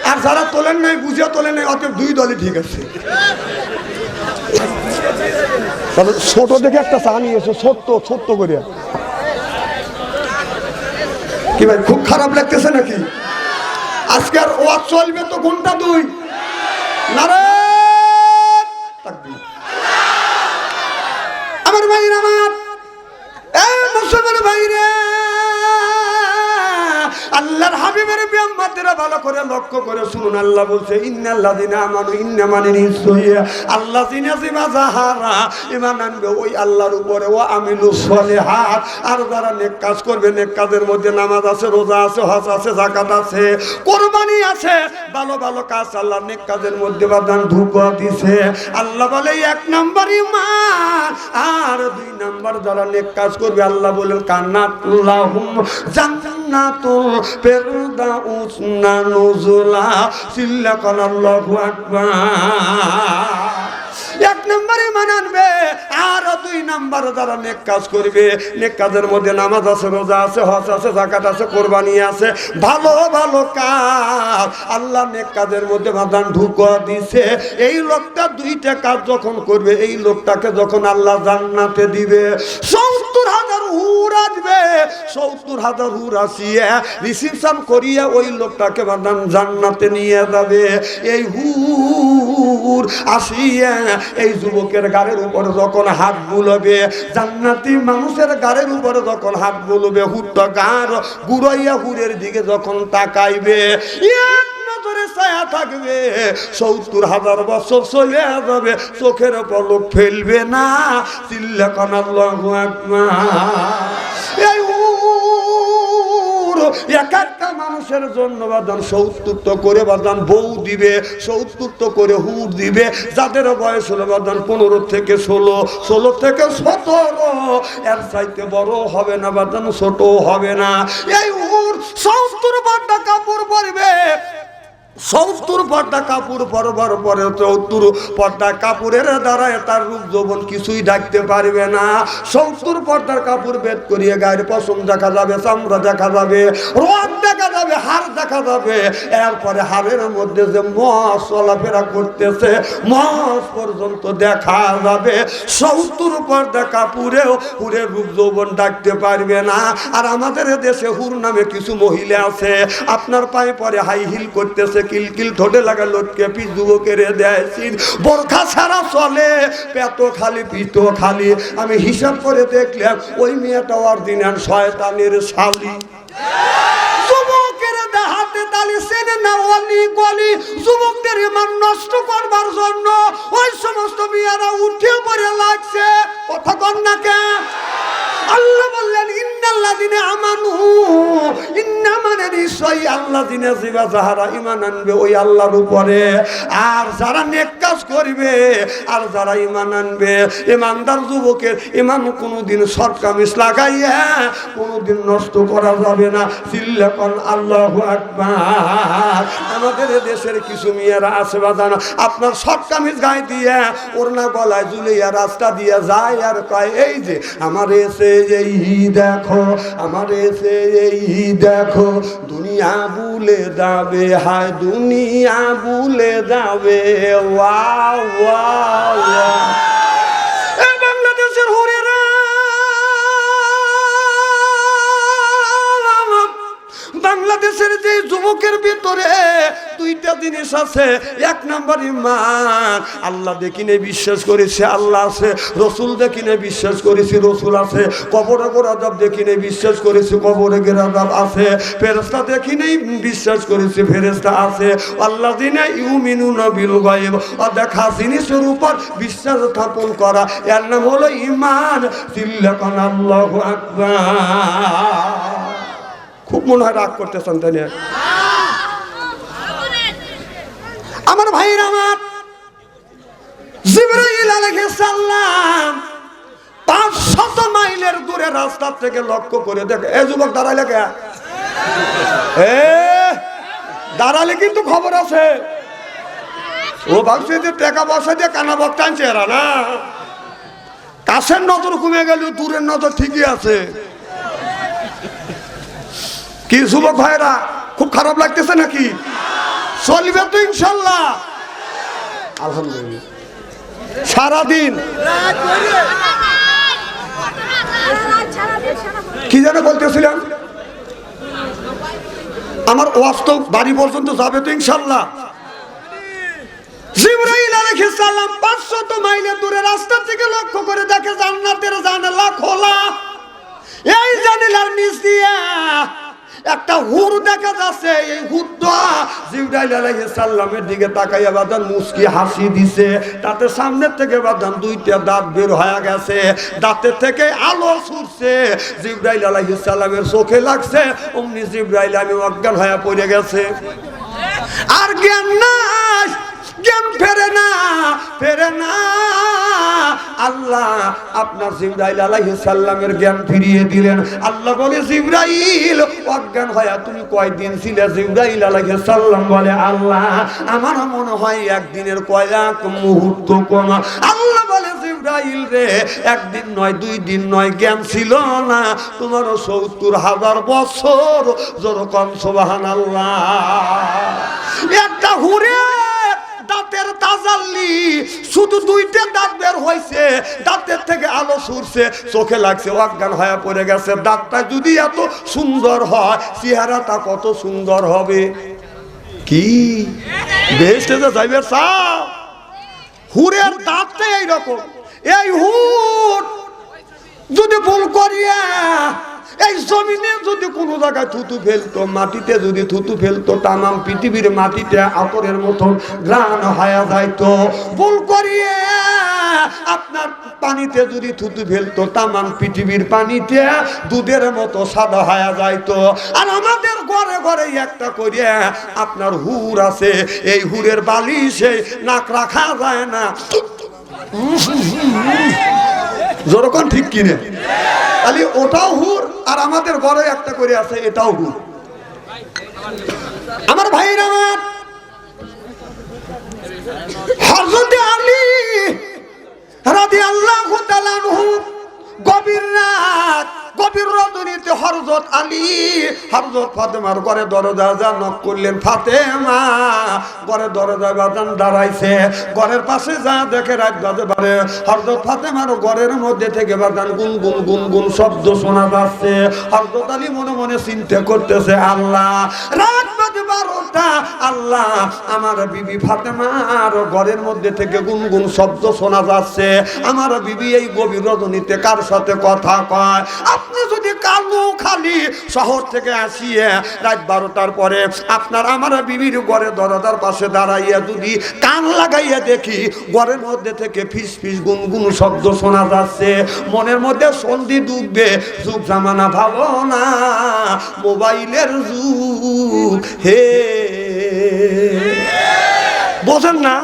আর যারা তোলেন নাই, বুঝে তোলেন নাই, অতএব দুই দলই ঠিক আছে। ছোট দেখে একটা চা নিয়েছে, ছোট্ট করে। কি ভাই খুব খারাপ লাগতেছে নাকি? আজকে আর ওয়াজ চলবে তো ঘন্টা 2। আমার ভাইরা, আমার মুসলমান ভাইরা, আল্লাহর হাবিবের বিয়াম্মাতেরা ভালো করে লক্ষ্য করে শুনুন। আল্লাহ বলছে ইন্নাল্লাযিনা আমানু, ইন্না মানে নিশ্চয়ই আল্লাযিনা যাহারা ঈমান আনবে ওই আল্লাহর উপরে, ও আমিলুস সলিহাত, আর যারা নেক কাজ করবে, নেক কাজের মধ্যে নামাজ আছে, রোজা আছে, হজ আছে, যাকাত আছে, কুরবানি আছে, ভালো ভালো কাজ আল্লাহ নেক কাজের মধ্যে বাদান ঢুকা দিছে। আল্লাহ বলে 1 নাম্বার ঈমান, আর 2 নাম্বার যারা নেক কাজ করবে আল্লাহ বলেন কান্নাতুল্লাহুম জান্নাতুল ফেরদাউস নুজুলা। সিল্লাকাল্লাহু আকবার। 1 নম্বরে ঈমান আনবে, আর 2 নাম্বার যারা নেক কাজ করবে, নেক কাজের মধ্যে নামাজ আছে, রোজা আছে, হজ আছে, যাকাত আছে, কুরবানি আছে, ভালো ভালো কাজ আল্লাহ নেক কাজের মধ্যে বাদান ঢুকা দিছে। এই লোকটা 2টা কাজ যখন করবে, এই লোকটাকে যখন আল্লাহ জান্নাতে দিবে, 70,000 হুর আসবে, 70,000 হুর আসিয়ে রিসিপশন করিয়ে ওই লোকটাকে বাদান জান্নাতে নিয়ে যাবে। এই হুর আসিয়া এই যুবকের গাড়ির উপরে যখন হাত বুলবে, জান্নাতি মানুষের গাড়ির উপরে যখন হাত বুলবে, হুরটা গাড় গুড়াইয়া হুরের দিকে যখন তাকাইবে, এক নজরে ছায়া থাকবে, 70,000 বছর চলে যাবে, চোখের পলক ফেলবে না। সিল্লাকাল্লাহু আকবার। এই এক একটা মানুষের জন্য বাদান 70 করে বাদান বউ দিবে, 70 করে হুর দিবে। যাদের বয়স হলো বাদান 15 থেকে 16, 16 থেকে 17, এর চাইতে বড় হবে না বাদান, ছোট হবে না। এই হুর 70 পর্দা কাপড় পরবে, 70 পর্দা কাপড় পরবার পরে 70 পর্দা কাপড়ের দ্বারা তার রূপ যৌবন কিছুই ঢাকতে পারবে না। 70 পর্দার কাপড় বেদ করিয়ে গায়ের পশম দেখা যাবে, চামড়া দেখা যাবে, রোদ দেখা যাবে, হাড় দেখা যাবে। এরপরে হাড়ের মধ্যে যে মস চলাফেরা করতেছে, মস পর্যন্ত দেখা যাবে। 70 পর্দা কাপড়েও হুরের রূপ যৌবন ডাকতে পারবে না। আর আমাদের দেশে হুর নামে কিছু মহিলা আছে, আপনার পায়ে পরে হাই হিল করতেছে, কিলকিল ঠোঁটে লাগা লটকে পিছ যুবকের দেয়, বোরখা ছাড়া চলে, পেট খালি পিঠ খালি। আমি হিসাব করে দেখলাম ওই মেয়েটা অরিজিনাল শয়তানের শালি। যুবকের হাতে তালি চেনে না অলি গলি, যুবকদের ঈমান নষ্ট করবার জন্য ওই সমস্ত মেয়েরা উঠে পড়ে লাগছে। কথা কন না কে? আল্লাহ বললেন ইন্নাল্লাযিনা আমানু, ইন্না মানে নিশ্চয়ই আল্লাহ দিনে জিবা যাহারা ঈমান আনবে ওই আল্লাহর উপরে, আর যারা নেক কাজ করবে আর যারা ঈমান আনবে। ঈমানদার যুবকের ঈমান কোনোদিন শর্ট কামিজ লাগাইয়া কোনোদিন নষ্ট করা যাবে না। চিল্লাকন আল্লাহু আকবার। আমাদের দেশের কিছু মেয়েরা আছে বাজানো, আপনার শর্ট কামিজ গায়ে দিয়ে ওড়না গলায় ঝুলিয়া রাস্তা দিয়ে যায় আর কয় এই যে আমার এসে এই দেখো, আমার এসে এই দেখো, দুনিয়া ভুলে যাবে, হায় দুনিয়া ভুলে যাবে। Wow wow wow. এই বাংলাদেশের হুরেরা, বাংলাদেশের যে যুবকের ভিতরে দুইটা জিনিস আছে। এক নাম্বার ঈমান, আল্লাহ দেখিনে বিশ্বাস করেছে আল্লাহ আছে, রসুল দেখিনে বিশ্বাস করেছি রসুল আছে, কবরে গরাজাব দেখিনে বিশ্বাস করেছি কবরে গরাজাব আছে, ফেরেশতা দেখিনেই বিশ্বাস করেছি ফেরেশতা আছে। আল্লাযিনা ইউমিনুনা বিল গায়ব, অদেখা জিনিসের উপর বিশ্বাস স্থাপন করা, এর নাম হলো ঈমান। চিল্লাকান আল্লাহু আকবার। খুব মনে হয় রাগ করতেছেন তাই না? আমার ভাইরা, আমার জিবরাইল আলাইহিস সালাম 500 মাইলের দূরে রাস্তা থেকে লক্ষ্য করে দেখে, এ যুবক দাঁড়াইলে কে? দাঁড়ালে কিন্তু খবর আছে। ও ভাবছে যে টাকা পয়সা দিয়ে কানা বক টানছে এরা না। কাছের নজর কমে গেল, দূরের নজর ঠিকই আছে। কি যুবক ভাইরা, খুব খারাপ লাগতেছে নাকি? চলবে তো ইনশাল্লাহ? আলহামদুলিল্লাহ। সারাদিন কি যেন বলতেছিলাম, আমার ওয়াজ তো বাড়ি পর্যন্ত যাবে তো ইনশাল্লাহ। জিবরাইল আলাইহিস সালাম 500 মাইলের দূরে রাস্তা থেকে লক্ষ্য করে দেখে জান্নাতের জানালা খোলা। এই জানালার নিচ দিয়ে একটা হুর দেখা যাচ্ছে। এই হুরটা জিবরাইল আলাইহিস সালামের দিকে তাকাইয়া বাদান মুস্কি হাসি দিছে। তাতে সামনের থেকে বাদান দুইটা দাঁত বের হয়ে গেছে, দাঁতের থেকে আলো ছুটছে। জিবরাইল আলাইহিস সালামের চোখে লাগছে, অমনি জিবরাইল আমি অজ্ঞান হয়ে পড়ে গেছে। আর জ্ঞান নাই, জ্ঞান ফেরে না, ফেরে না। আল্লাহ আপনার জিবরাইল আলাইহিস সালামের জ্ঞান ফিরিয়ে দিলেন। আল্লাহ বলে, জিবরাইল অজ্ঞান হয়ে তুমি কয়দিন ছিলে? জিবরাইল আলাইহিস সালাম বলে, আল্লাহ আমার মনে হয় একদিনের কয়েক মুহূর্ত কম। আল্লাহ বলে, জিবরাইল রে একদিন নয়, 2 দিন নয়, জ্ঞান ছিল না তোমার 70,000 বছর। যেরকম সুবহানাল্লাহ। একটা হুরে দাঁতের তাজাল্লি, শুধু 2টা দাঁত বের হয়েছে, দাঁতের থেকে আলো ছুটছে, চোখে লাগছে, অজ্ঞান হয়ে পড়ে গেছে। দাঁতটা যদি এত সুন্দর হয়, চেহারাটা কত সুন্দর হবে। কি বেহেশতে যে যাইবে চাও? হুরের দাঁতটা এইরকম। এই হুর যদি ভুল করিয়া এই জমিনে যদি কোনো জায়গায় থুতু ফেলতো, মাটিতে যদি থুতু ফেলতো, তামাম পৃথিবীর মাটিতে আতরের মতন গ্রাণ হয়ে যাইতো। ভুল করিয়ে আপনার পানিতে যদি থুতু ফেলতো, তামাম পৃথিবীর পানিতে দুধের মতো সাদা হয়ে যাইতো। আর আমাদের ঘরে ঘরে একটা করিয়া আপনার হুর আছে। এই হুরের বালিশে নাক রাখা যায় না। যেরকম ঠিক কিনে তাহলে ওটাও হুর, আর আমাদের ঘরে একটা করে আছে এটাও হুর। আমার ভাইরা, আমার হযরত আলী রাদিয়াল্লাহু তাআলা আনহু গভীর রাত, গভীর রজনীতে হযরত আলী হযরত ফাতেমার ঘরে দরজা যা নক করলেন। ফাতেমা ঘরে দরজা বাজান দাঁড়াইছে। ঘরের পাশে যা দেখে রাত বাজে বারে, হযরত ফাতেমার ঘরের মধ্যে থেকে বাজান গুনগুন গুনগুন শব্দ শোনা যাচ্ছে। হযরত আলী মনে মনে চিন্তা করতেছে, আল্লাহ রাত বাজে 12টা, আল্লাহ আমার বিবি ফাতেমার ঘরের মধ্যে থেকে গুনগুন শব্দ শোনা যাচ্ছে। আমার বিবি এই গভীর রজনীতে কার সাথে কথা কয়? আপনি যদি কালু খালি শহর থেকে আসিয়ে রাত 12টার পরে আপনার আমার বিবির ঘরে দরজার পাশে দাঁড়াইয়া যদি কান লাগাইয়া দেখি ঘরের মধ্যে থেকে ফিস ফিস গুনগুন শব্দ শোনা যাচ্ছে, মনের মধ্যে সন্ধি ডুববে। যুগ জামানা ভালো না, মোবাইলের যুগ হে, বোঝেন না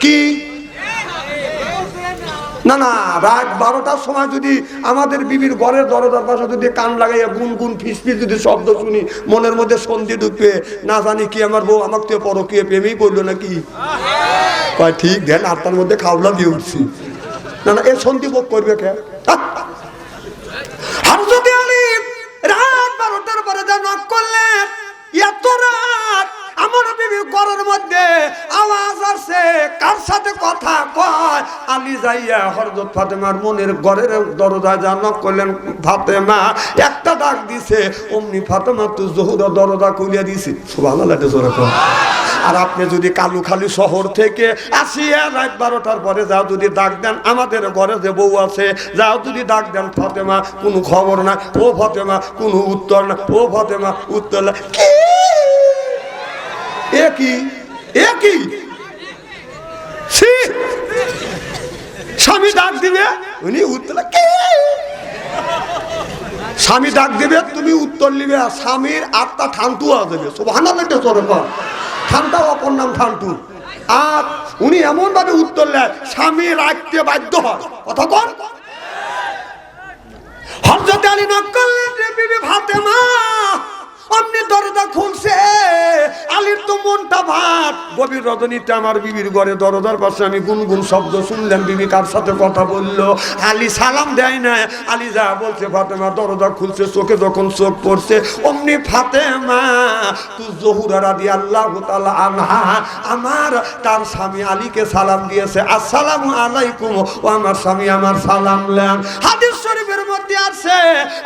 কি? না না, রাত 12টার সময় যদি আমাদের বিবির ঘরের দরজার পাশে যদি কান লাগাইয়া গুনগুন ফিস ফিস যদি শব্দ শুনি, মনের মধ্যে সন্ধি ঢুকবে, না জানি কি আমার বউ আমাকে তো পরকীয়া প্রেমেই করলো নাকি। কয় ঠিক দেন, আপনার মধ্যে খাওলা দিয়ে উঠছি। না না, এ সন্ধি ভোগ করবে কে? হযরত আলী রাত 12টার পরে যা নক করলেন, এত রাত আমার বিবির ঘরের মধ্যে আওয়াজ আসছে, কার সাথে কথা কয়? আলী যাইয়া হযরত ফাতেমার মনের ঘরের দরজা যা নক করলেন, ফাতেমা একটা ডাক দিছে, অমনি ফাতেমা তো জোহরা দরজা খুলে দিছে। সুবহানাল্লাহ। আর আপনি যদি কালুখালী শহর থেকে আসিয়া রাত 12টার পরে যাও যদি ডাক দেন, আমাদের ঘরে যে বউ আছে, যাও যদি ডাক দেন, ফাতেমা কোনো খবর না, ও ফাতেমা কোনো উত্তর না, ও ফাতেমা উত্তর না। একই স্বামী ডাক দিবে, উনি উত্তর, স্বামী ডাক দিবে, তুমি উত্তর নিবে, স্বামীর আত্মা ঠান্টু হয়ে যাবে। সুবহানাল্লাহ। ঠান্ডা অপর নাম ঠান্টু। আর উনি এমন ভাবে উত্তর নেয়, স্বামী রাখতে বাধ্য হয়। কথা কন। হযরত আলী নক করলেন, বিবি ফাতেমা, অমনি দরজা খুলছে। আলীর তো মনটা ভাত। গভীর রজনীতে আমার বিবির ঘরে দরজার পাশে আমি গুনগুন শব্দ শুনলাম, বিবি কার সাথে কথা বললো। আলী সালাম দেয় না। আলী যা বলছে, ফাতেমা দরজা খুলছে, চোখে যখন চোখ পড়ছে, অমনি ফাতেমা তু জোহরা রাদিয়াল্লাহু তাআলা আনহা আমার তার স্বামী আলীকে সালাম দিয়েছে, আসসালামু আলাইকুম। ও আমার স্বামী আমার সালাম নেন। হাদিস শরীফের মধ্যে আছে,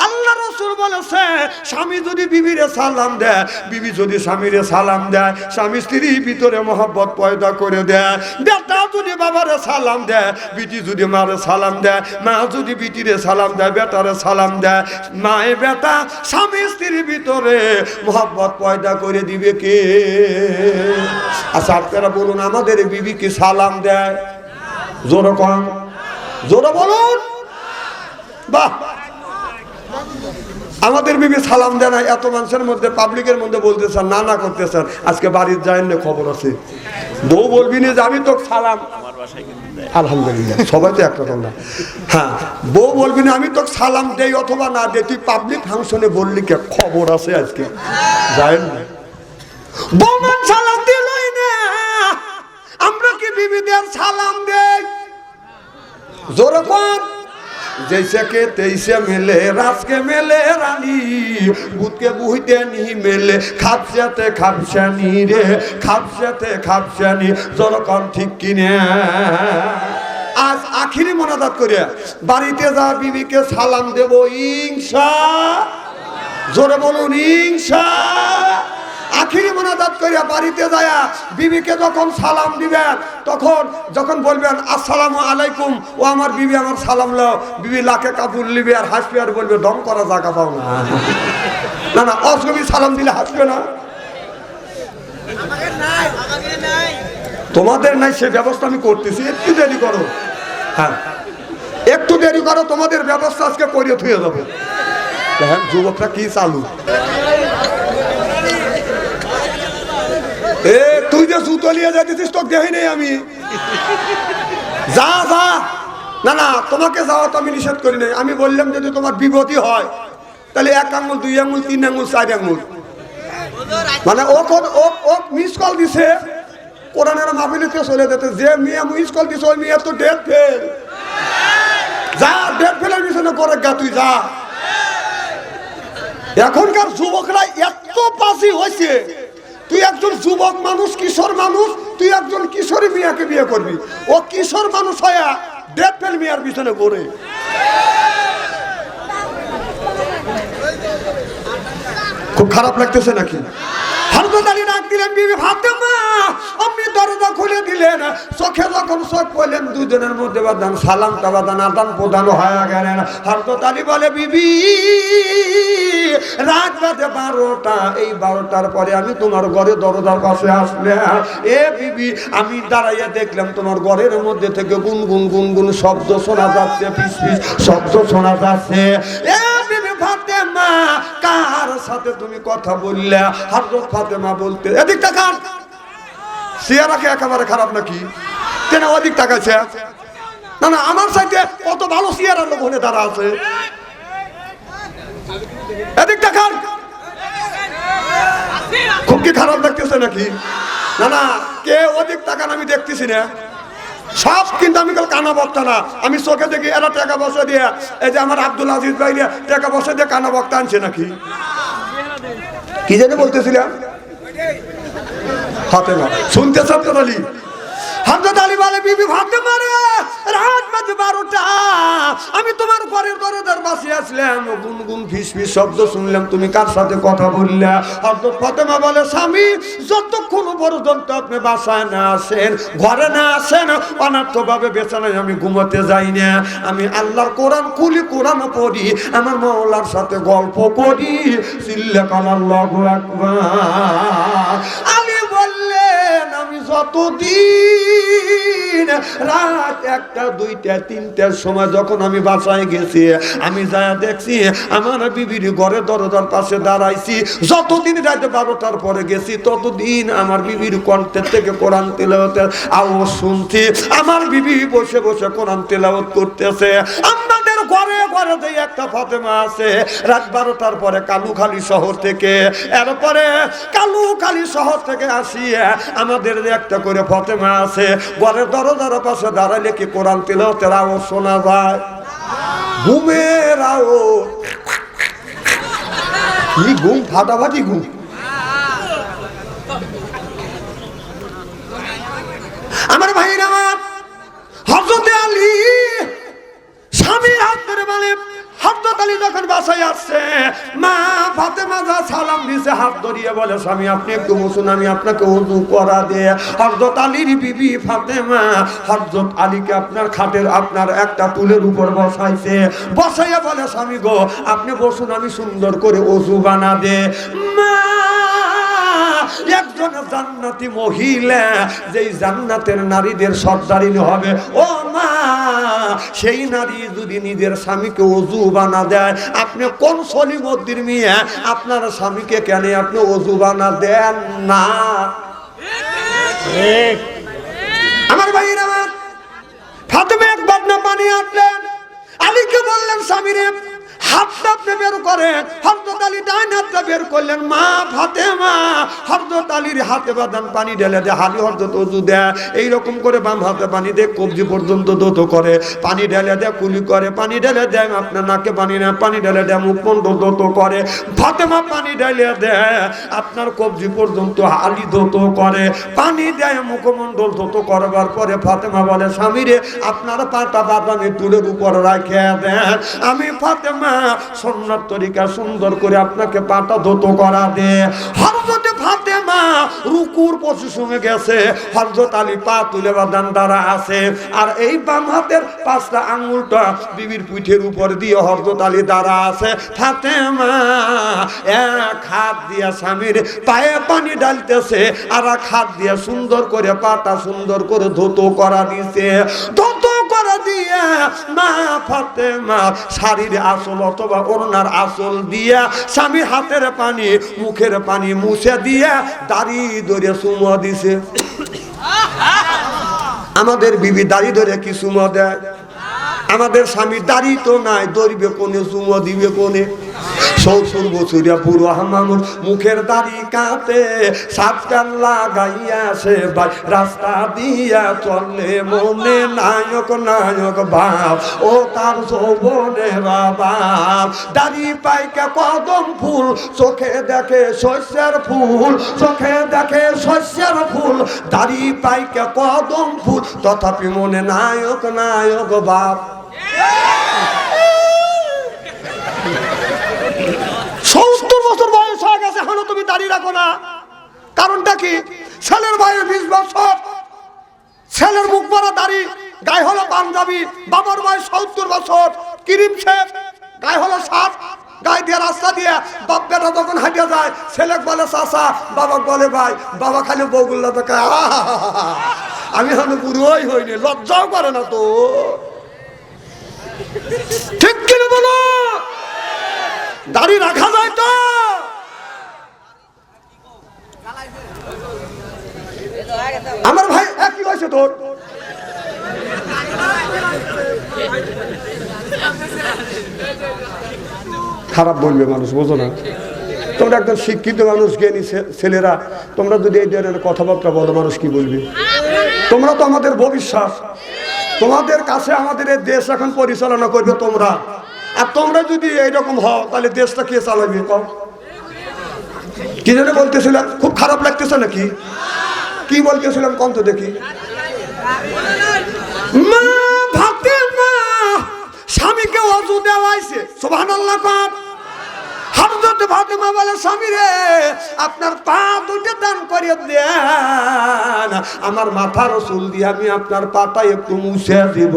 আল্লাহ রাসূল বলেছে, স্বামী যদি বিবির সালাম দেয়, বিবি যদি স্বামীরে সালাম দেয়, স্বামী স্ত্রীর ভিতরে মহব্বত পয়দা করে দেয়। বেটা যদি বাবারে সালাম দেয়, বিটি যদি মারে সালাম দেয়, মা যদি বিটিরে সালাম দেয়, বেটারে সালাম দেয়, মায়ে বেটা স্বামী স্ত্রীর ভিতরে মহব্বত পয়দা করে দিবে কে? আচ্ছা আপনারা বলুন, আমাদের বিবি কি সালাম দেয়? জোরে কম, জোরে বলুন। বাহ, আমাদের বিবি সালাম দেয় না। এত মানুষের মধ্যে, পাবলিকের মধ্যে বলতেছেন, না না করতেছেন, আজকে বাড়ির যাই না, খবর আছে। বউ বলবি না যে আমি তো সালাম, আলহামদুলিল্লাহ, সবাই তো একরকম না। হ্যাঁ, বউ বলবি না আমি তো সালাম দেই অথবা না দেই, তুই পাবলিক ফাংশনে বললি কে? খবর আছে আজকে, যাই না। বৌমান সালাম দিলই না, আমরা কি বিবিদের সালাম দেই? জোরে কর। जैसे के तैसे मिले रास के मिले रानी बुत के बुहते नहीं मिले खापसाते खापसानी रे खापसाते खापसानी जोरो कौन ठीक किने आज आखिरी मोनाजात करिया बाड़ीते जा बीबी के सालाम देबो इंशाअल्लाह जोरे बोलुन इंशाअल्लाह आखिरी मोनाजात करिया बाड़ीते जाया बीबी के जखन सालाम दिबेन तखन जखन बोलबेन अस्सलामु आलाइकुम ओ आमार बीबी आमार सालाम लाओ बीबी लाखे कापुर लिबे और हासबे और बोलबे दम करा जागा पाओ ना ना ना असगबी सालाम दिले हासबे ना আমাদের নাই তোমাদের নাই সে ব্যবস্থা আমি করতেছি একটু দেরি করো হ্যাঁ একটু দেরি করো তোমাদের ব্যবস্থা আজকে করে থুয়ে যাব দেখেন যুবকরা কি চালু এ তুই যে জুতো নিয়ে যাইতেছিস তো দেখি নাই আমি যা যা না না তোমাকে যাওয়া তো আমি নিষেধ করি নাই আমি বললাম যদি তোমার বিপত্তি হয় তাহলে এক আঙ্গুল দুই আঙ্গুল তিন আঙ্গুল চার আঙ্গুল মানে ও ও মিস কল দিছে কোরআনের মাহফিলে চলে যেতে যে মিয়া মিস কল দিছে ওই মিয়া তো ডেট ফেল যা ডেট ফেলের পিছনে করে গা তুই যা এখনকার যুবকরা এত পাসি হয়েছে তুই একজন যুবক মানুষ কিশোর মানুষ তুই একজন কিশোরী মিয়াকে বিয়ে করবি ও কিশোর মানুষ হয়ে ডেট ফেল মিয়ার পিছনে ঘোরে খুব খারাপ লাগতেছে নাকি হযরত আলী ডাক দিলেন বিবি ফাতেমা আপনি দরজা খুলে দিলেন দিলেন, চোখে যখন চোখ পড়লেন দুজনের মধ্যে বাদান সালামটা বাদান আদান প্রদান হয়ে গেলেন। হযরত আলী বলে বিবি রাত বাজে 12টা, এই 12টার পরে আমি তোমার ঘরে দরজার পাশে আসলে এ বিবি আমি দাঁড়াইয়া দেখলাম তোমার ঘরের মধ্যে থেকে গুনগুন গুনগুন শব্দ শোনা যাচ্ছে, ফিস ফিস শব্দ শোনা যাচ্ছে। এ বিবি ফাতেমা কার সাথে তুমি কথা বললে? হযরত ফাতেমা বলতে এদিক তাকান, চেহারা কি একেবারে খারাপ নাকি? কেন ওদিক তাকাইছে? না না আমার সাথে কত ভালো চেহারার লোক হলে দাঁড়া আছে, এদিক তাকান। খুব কি খারাপ লাগতেছে নাকি? না না কে ওদিক তাকান, আমি দেখতেছি না সব, কিন্তু আমি কানা বক্তা না, আমি চোখে দেখি এরা টাকা পয়সা দিয়ে, এই যে আমার আব্দুল আজিজ ভাই টাকা পয়সা দিয়ে কানা বক্তা আনছে নাকি? কি জানি বলতেছিলাম? ফাতেমা শুনতেছ আলী? হযরত আলী বলে বিবি ফাতেমা রে রাত বাজে 12টা, আমি তোমার ঘরের দরজার পাশে আসলাম, গুনগুন ফিসফিস শব্দ শুনলাম, তুমি কার সাথে কথা বললে? হযরত ফাতেমা বলে স্বামী যতক্ষণ পর্যন্ত আপনি বাসায় না আসেন, ঘরে না আসেন, অনার্থভাবে বিছানায় আমি ঘুমাতে যাই না, আমি আল্লাহর কোরআন খুলি, কোরআন পড়ি, আমার মাওলার সাথে গল্প করি। চিল্লাকান আল্লাহু আকবার। আলী বললেন আমি যতদিন রাত 1টা 2টা 3টার সময় যখন আমি বাসায় গেছি, আমি যা দেখছি আমার বিবির ঘরে দরজার পাশে দাঁড়াইছি, যতদিন রাত 12টার পরে গেছি ততদিন আমার বিবির কণ্ঠের থেকে কোরআন তেলাওয়াতের আওয়াজ শুনছি, আমার বিবি বসে বসে কোরআন তেলাওয়াত করতেছে। আমাদের ঘরে ঘরে যে একটা ফাতেমা আছে, রাত 12টার পরে কালুখালী শহর থেকে, এরপরে কালুখালী শহর থেকে আসিয়া আমাদের একটা করে ফাতেমা আছে, ঘরের দরজার পাশে দাঁড়াইলে কি কোরআন তেলাওয়াতের আওয়াজ শোনা যায়? ঘুমের আওয়াজ, কি ঘুম, ফাটাফাটি ঘুম। আমার ভাইরা আমার, হযরত আলী স্বামীর হাত ধরে বলে, হযরত আলী যখন বাসায় আসছে, মা ফাতেমা যা সালাম দিছে হাত ধরিয়ে বলে স্বামী আপনি একটু বসুন, আমি আপনাকে ওযু করা দে। হযরত আলীর বিবি ফাতেমা হযরত আলীকে আপনার খাটের আপনার একটা টুলের উপর বসাইছে, বসাইয়া বলে স্বামী গো আপনি বসুন, আমি সুন্দর করে ওযু বানা দে। মা একজন জান্নাতি মহিলা, যেই জান্নাতের নারীদের সর্দারিনী হবে, ও মা সেই নারী যদি নিজের স্বামীকে ওযু বানা দেয়, আপনি কোন সলিমদ্দির মেয়ে আপনার স্বামীকে কেন আপনি ওযু বানা দেন না? আমার ভাইরা আমার, ফাতেমা এক বাদনা পানি আনলেন, আলীকে বললেন স্বামীরে হাতটা আপনি বের করেন। হযরত আলী ডান হাতটা বের করলেন, মা ফাতেমা হযরত আলীর হাতে বাদান পানি ঢেলে দেয়, আলী হযরত ওযু দেয়, এইরকম করে বাম হাতে পানি দেয়, কবজি পর্যন্ত দোতো করে, পানি ঢেলে দেয়, কুলি করে, পানি ঢেলে দেয়, আপনার নাকে পানি নেয়, পানি ঢেলে দেয়, মুখমণ্ডল দোতো করে, ফাতেমা পানি ঢেলে দেয়, আপনার কবজি পর্যন্ত আলী দোতো করে, পানি দেয়, মুখমণ্ডল দোতো করবার পরে ফাতেমা বলে স্বামীরে আপনার পাটা বাদামি টুলের উপর রাখে দেন, আমি ফাতেমা সুন্নাত তরিকা সুন্দর করে আপনাকে পাটা ধুতো করা দে। হযরত ফাতেমা রুকুর পজিশনে গেছে, হযরত আলী পা তুলে বাদান দ্বারা আছে, আর এই বাম হাতের 5টা আঙ্গুলটা বিবির পিঠের উপর দিয়ে হযরত আলী দ্বারা আছে। ফাতেমা এক হাত দিয়ে স্বামীর পায়ে পানি ঢালতেছে, আর এক হাত দিয়ে সুন্দর করে পাটা সুন্দর করে ধুতো করা দিছে। ধুতো করা দিয়ে মা ফাতেমা শাড়ির আঁচল অথবা ওড়নার আঁচল দিয়া স্বামী হাতের পানি মুখের পানি মুছে দিয়া দাড়ি ধরে চুমো দিছে। আমাদের বিবি দাড়ি ধরে কি চুমো দেয়? আমাদের স্বামী দাড়ি তো নাই, ধরবে কোনে, চুমো দিবে কোনে? 70 বছরিয়া বুড়ো মানুষ, মুখের দাড়ি কাটে, সাতকান লাগাইয়া সে ভাই রাস্তা দিয়া চলে, মনে নায়ক নায়ক ভাব ও তার যৌবনের বাপ, দাড়ি পাইকা কদম ফুল, চোখে দেখে শস্যের ফুল, চোখে দেখে শস্যের ফুল, দাড়ি পাইকা কদম ফুল, তথাপি মনে নায়ক নায়ক বাপ। 70 বছর বয়স হয়ে গেছে, এখনো তুমি দাঁড়িয়ে রাখো না, কারণটা কি? ছেলের বয়স 20 বছর, দাড়ি, গায়ে হলো পাঞ্জাবি, বাবার বয়স 70 বছর, ক্রিম শেভ, গায়ে হলো শার্ট, গায়ে দিয়ে রাস্তা দিয়ে বাপ বেটা যখন হাঁটে যায়, ছেলে বলে চাচা, বাবা বলে ভাই, বাবা খালি বউগুল্লা দেখে আমি এখন বুড়োই হইনি, লজ্জাও করে না তো। ঠিক কিনা বলো? দাড়ি রাখা যায় তো? আমার ভাই কি হয়েছে তোর? খারাপ বলবে মানুষ, বোঝো না? তোমরা একদম শিক্ষিত মানুষ, জ্ঞানী ছেলেরা, তোমরা যদি এই ধরনের কথাবার্তা বলো, মানুষ কি বলবে? তোমরা তো আমাদের ভবিষ্যৎ, তোমাদের কাছে আমাদের এই দেশ এখন পরিচালনা করবে তোমরা। আর তোমরা যদি এইরকম হও, তাহলে দেশটা কে চালাবে? কম কি জন্য বলতেছিলাম? খুব খারাপ লাগতেছে নাকি? কি বলতেছিলাম কম তো দেখি। মা ফাতেমা স্বামীকে ওযু দেওয়াইছে, সুবহানাল্লাহ। হযরত ফাতেমা বলে, স্বামী রে, আপনার পা দুটো দান করে দেন, আমার মাথার চুল দিয়ে আমি আপনার পাটা একটু মুছে দিব।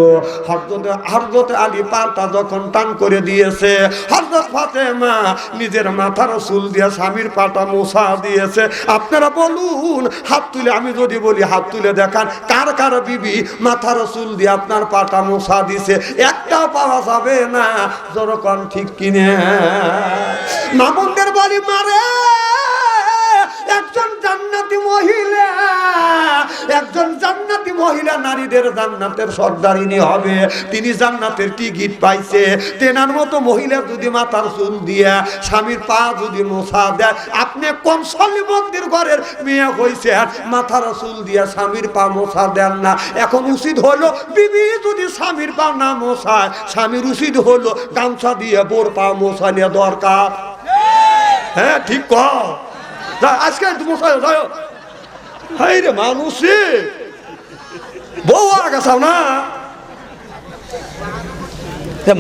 হযরত আলী পাটা যখন টান করে দিয়েছে, হযরত ফাতেমা নিজের মাথার চুল দিয়ে স্বামীর পাটা মোছা দিয়েছে। আপনারা বলুন, হাত তুলে, আমি যদি বলি হাত তুলে দেখান, কার কার বিবি মাথার চুল দিয়ে আপনার পাটা মোছা দিছে? একটাও পাওয়া যাবে না। যখন ঠিক কিনে মামুনদের বলি, মারে একজন জান্নাতি মহিলা, একজন জান্নাতি মহিলা নারীদের জান্নাতের সর্দারিনী হবে, তিনি জান্নাতের টিকিট পাইছে। তেনার মতো মহিলা যদি মাথার চুল দিয়া স্বামীর পা যদি মোছা দেয়, আপনি কোন সলিবন্দির ঘরের মেয়ে হইছে মাথার চুল দিয়া স্বামীর পা মোছা দেন না? এখন উচিত হলো, বিবি যদি স্বামীর পা না মোছায়, স্বামীর উচিত হলো গামছা দিয়ে বোর পা মোছানো দরকার। হ্যাঁ, ঠিক কর। আজকে রে মানুষ বউ আগাছাও না,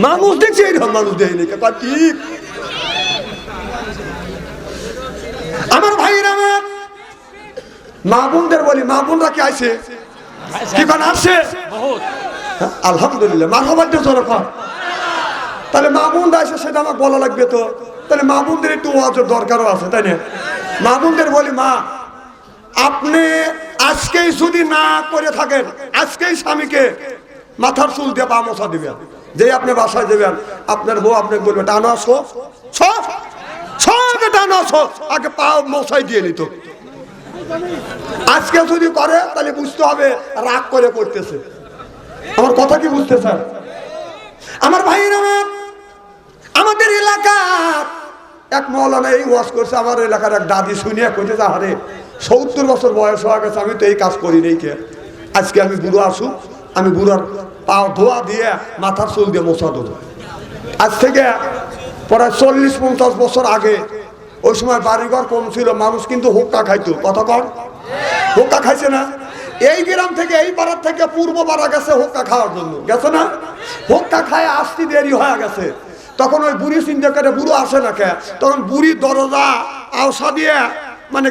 মানুষ দেখছি এইরকম মানুষ দেয়নি। ঠিক আমার ভাইরা, আমার মা বোনদের বলি, মা বোনরা কি আছে? কি কোন আসছে? আলহামদুলিল্লাহ, মা সবার জোর কর। তাহলে মা বোনরা আসে, সেটা আমার বলা লাগবে তো। তাহলে মা বোনদের একটু ওয়াজের দরকারও আছে, তাই না? মা বোনদের বলি, মা আপনি আজকেই যদি না করে থাকেন, আজকেই স্বামীকে মাথার চুল দিয়ে পা মোছা দিবেন। যে আপনি বাসায় যাবেন, আপনার বউ আপনাকে বলবে, টানো আসো, সব টানো আসো, আগে পা মোছাই দিয়ে নিত। আজকে যদি করে, তাহলে বুঝতে হবে রাগ করে করতেছে। আমার কথা কি বুঝতে চান? আমার ভাইয়েরা, আমাদের এলাকার এক মৌলানা এই ওয়াজ করছে, আমার এলাকার এক দাদি শুনিয়া কইতে, আরে 70 বছর বয়স হয়ে গেছে, আমি তো এই কাজ করি নেই কে, আজকে আমি বুড়ো আসুক, আমি বুড়োর পা ধোয়া দিয়ে মাথার চুল দিয়ে মোছা দেবো। আজ থেকে প্রায় 40-50 বছর আগে, ওই সময় বাড়িঘর কম ছিল, মানুষ কিন্তু হুক্কা খাইতো। কথা কর, হুক্কা খাইছে না? এই গ্রাম থেকে, এই পাড়ার থেকে পূর্ব পাড়া গেছে হুক্কা খাওয়ার জন্য, গেছে না? হুক্কা খায় আসতে দেরি হয়ে গেছে। তখন ওই বুড়ি চিন্তা করে, বুড়ো আসে না কে, তখন বুড়ি দরজা আওসা দিয়ে, মানে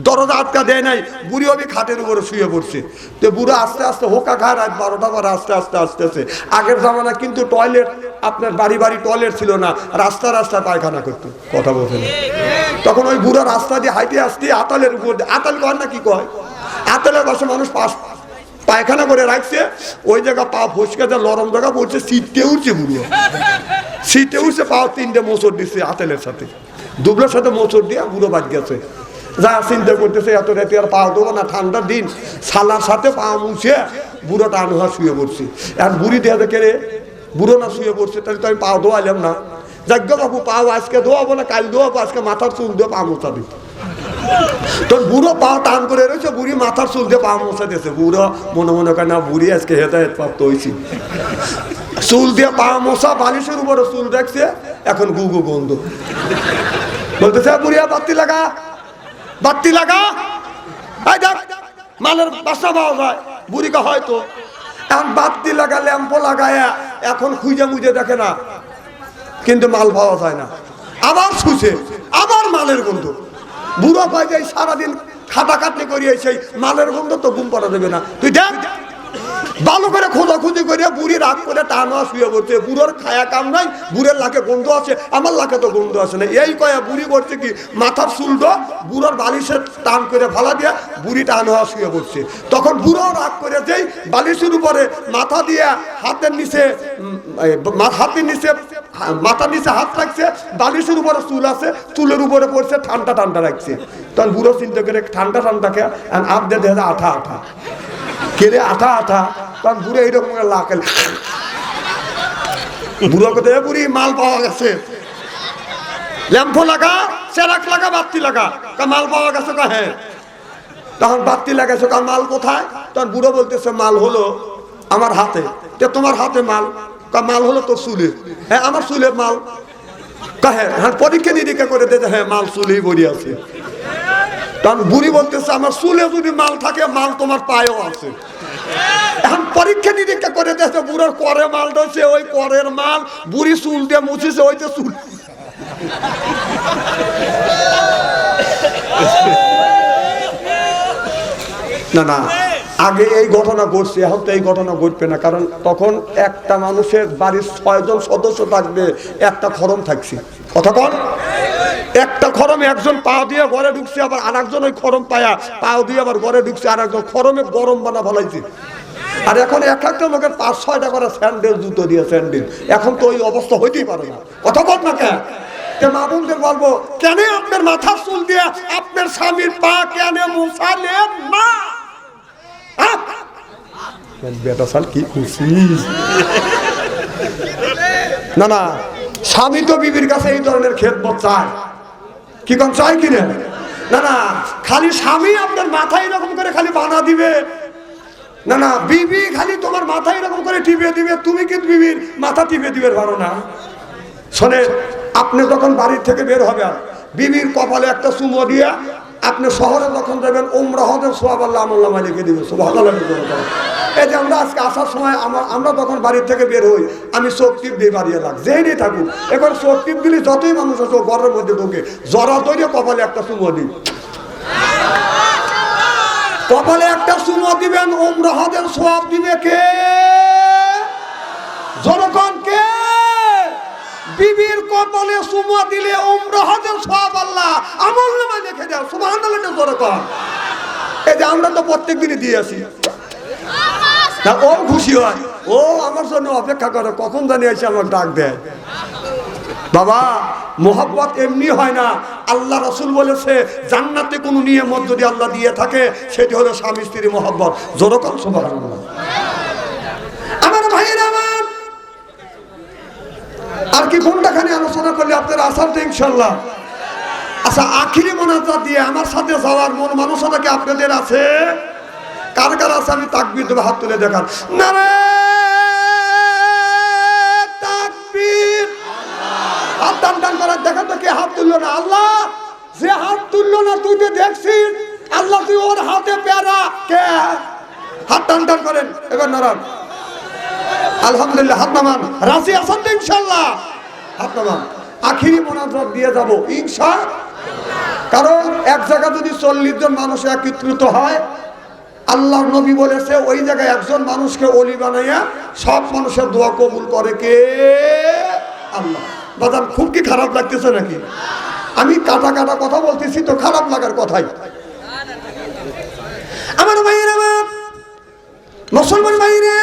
দরজা আটকা দেয় নাই, বুড়ি ওই খাটের উপরে শুয়ে পড়ছে। তো বুড়ো আস্তে আস্তে হোকা খায়, রাত 12টা পরে আস্তে আস্তে আসতেছে। আগের জামানা কিন্তু টয়লেট, আপনার বাড়ি বাড়ি টয়লেট ছিল না, রাস্তা রাস্তা পায়খানা করতো। কথা বলছে না? তখন ওই বুড়ো রাস্তা দিয়ে হাইটে আসতে আতালের উপর, আতাল কয় না কি কয়, আতালের পাশে মানুষ পায়খানা করে রাখছে, ওই জায়গা পা ফসকে যা লরম জায়গা পড়ছে, সিটে উঠছে বুড়ো, সিটে উঠছে, পা 3টে মোচড় দিচ্ছে আতেলের সাথে, দুবলার সাথে মোচড় দিয়ে বুড়ো বাদ গেছে। যা চিন্তা করতেছে, এত রাতে আর পা দেবো না, ঠান্ডার দিন, সালার সাথে পা মুছে বুড়ো টান হওয়া শুয়ে পড়ছি। আর বুড়ি দেয়া দেখে রে, বুড়ো না শুয়ে পড়ছে, তাহলে তো আমি পা ধোয়ালাম না। যাজ্ঞ বাবু, পাও আজকে ধোয়াবো না কাল ধোয়াবো, আজকে মাথার চুল দিয়ে পা মোছা দিত। তোর বুড়ো পা টান করে রয়েছে, বুড়ি মাথার চুল দিয়ে পা মোছা দিয়েছে। বুড়ো মনে মনে করে, না বুড়ি আজকে হেদায়েত প্রাপ্ত হয়েছি। চুল দিয়ে পা মোছা, বালিশের উপরে চুল রাখছে, এখন গুগু গন্ধ। বলতেছে, বুড়িয়া বাতি লাগা, বাতি লাগা, মালের বাসা পাওয়া যায়। বুড়িকে হয়তো এখন বাতি লাগা, ল্যাম্প লাগায়, এখন খুঁজে মুজে দেখে না, কিন্তু মাল পাওয়া যায় না। আবার ছুঁছে, আবার মালের গন্ধ। বুড়ো পাই যাই, সারাদিন খাটাখাটনি করিয়ে সেই মালের গন্ধ তো ঘুম পড়া দেবে না। তুই দেখ, ভালো করে খোঁজাখুঁজি করে বুড়ি রাগ করে টানা শুয়ে পড়ছে। বুড়োর খায়া কাম নাই, বুড়ের লাখে গন্ধ আছে, আমার লাখে তো গন্ধ আছে না। এই কয়া বুড়ি করছে কি মাথার চুলটা বুড়োর বালিশের টান করে ফালা দিয়া বুড়ি টান হওয়া শুয়ে পড়ছে। তখন বুড়ো রাগ করে যেই বালিশের উপরে মাথা দিয়ে হাতের নিচে মাথার নিচে হাত রাখছে, বালিশের উপরে চুল আছে, চুলের উপরে পড়ছে, ঠান্ডা ঠান্ডা রাখছে। তখন বুড়ো চিন্তা করে ঠান্ডা ঠান্ডা খেয়ে আপ দিয়ে দেখা আঠা আঠা কেড়ে আঠা আঠা। তখন বুড়ো এইরকম লাগাল, বুড়ো কথা বুড়ি মাল পাওয়া গেছে, ল্যাম্পো লাগা, চেরাক লাগা, বাতি লাগা, মাল পাওয়া গেছে। হ্যাঁ। তখন বাতি লাগাইছো, মাল কোথায়? তখন বুড়ো বলতেছে মাল হলো আমার হাতে। তোমার হাতে মাল? মাল হলো তোর চুলে। হ্যাঁ আমার চুলে মাল। হ্যাঁ পরীক্ষা নিরীক্ষা করে দিতে, হ্যাঁ মাল চুলেই বড়ি আছে। তখন বুড়ি বলতেছে আমার চুলে যদি মাল থাকে, মাল তোমার পায়েও আছে। এখন পরীক্ষা নিরীক্ষা করে দিয়েছে, বুড়োর করে মাল ধরছে, ওই করের মাল বুড়ি চুল দিয়ে মুছিছে, ওই তো চুল। না না, আগে এই ঘটনা ঘটছে, এখন তো এই ঘটনা ঘটবে না। কারণ তখন একটা মানুষের বাড়ির 6 জন সদস্য থাকবে, একটা খরম থাকছে। কথা কন, একটা খরমে একজন পা দিয়ে ঘরে ঢুকছে, আবার আর একজন ওই খরম পায়া পাও দিয়ে আবার ঘরে ঢুকছে, আর একজন খরমে গরম বানা ফেলাইছে। আর এখন এক একটা লোকের 5-6টা করে স্যান্ডেল, জুতো দিয়ে স্যান্ডেল। এখন তো ওই অবস্থা হইতেই পারে না। কথা কন না কেন? মা বোনদের বলবো, কেন আপনার মাথার চুল দিয়ে আপনার স্বামীর পা কেন মুছালেন না? বেটা সাল কি খুশিস না না, স্বামী তো বিবির কাছে এই ধরনের খেদমত চায়। কি কোন চাই কিনে? না না, খালি স্বামী আপনার মাথায় এরকম করে খালি বানা দিবে না, না বিবি খালি তোমার মাথায় এরকম করে টিপে দিবে, তুমি কিন্তু বিবির মাথা টিপে দিবে পারো না। শোনে, আপনি যখন বাড়ির থেকে বের হবেন, বিবির কপালে একটা চুমো দিয়া আপনি শহরে যখন যাবেন, উমরা হজের সওয়াব আল্লাহ আমলনামায় লিখে দিবে। সুবহানাল্লাহ। এই যে আমরা আজকে আসার সময় আমরা যখন বাড়ির থেকে বের হই, আমি চোখ টিপ দিয়ে বাড়িয়ে লাগ যেই নিয়ে থাকুক, এবার চোখ টিপ দিলে যতই মানুষ আছে ঘরের মধ্যে ঢোকে, জরা তৈরি কপালে একটা চুমো দিই, কপালে একটা চুমো দিবেন, উমরা হজের সওয়াব দিবে কে? জনগণ কে? বিবির কপালে চুমো দিলে উমরা হজের সওয়াব আল্লাহ আমলনামায় লিখে দাও। সুবহানাল্লাহ। জনগণ, এই যে আমরা তো প্রত্যেকদিনই দিয়ে আসি, ও খুশি হয়, ও আমার জন্য অপেক্ষা করে কখন জানি এসে আমার ডাক দেয়। বাবা, মোহাব্বত এমনি হয় না। আল্লাহ রাসূল বলেছে, জান্নাতে কোনো নিয়ামত যদি আল্লাহ দিয়ে থাকে, সেটি হলো স্বামী স্ত্রীর মোহাব্বত। জোরকম সুবহানাল্লাহ। আমার ভাইয়েরা, আমার আর কি কোনটাখানে আলোচনা করলে আপনার আসার তো ইনশাল্লাহ। আচ্ছা, আখিরি মোনাজাত দিয়ে আমার সাথে যাওয়ার মন মানসিকতা কি আপনাদের আছে? কার কার আছে? আমি তাকবীর দেব, হাত তুলে দেখান। নারায়ে তাকবীর। হাত টান টান করে দেখান তো কে হাত তুললো না। আল্লাহ, যে হাত তুললো না তুই তো দেখছিস, আল্লাহ তুই ওর হাতে পেয়ারা কে? হাত টান টান করেন। এবার নারান। আলহামদুলিল্লাহ, হাত নামান। রাজি আছেন তো ইনশাআল্লাহ? হাত নামান। আখিরি মোনাজাত দিয়ে যাব ইনশাআল্লাহ। কারণ এক জায়গা যদি 40 জন মানুষ একত্রিত হয়, আল্লাহর নবী বলেছে ওই জায়গায় একজন মানুষকে ওলি বানাইয়া সব মানুষের দোয়া কবুল করে কে? আল্লাহ। বাজান, খুব কি খারাপ লাগতেছে নাকি? আমি কাটা কাটা কথা বলতেছি তো খারাপ লাগার কথাই। আমার ভাইয়ের, আমার মুসলমান ভাইরা,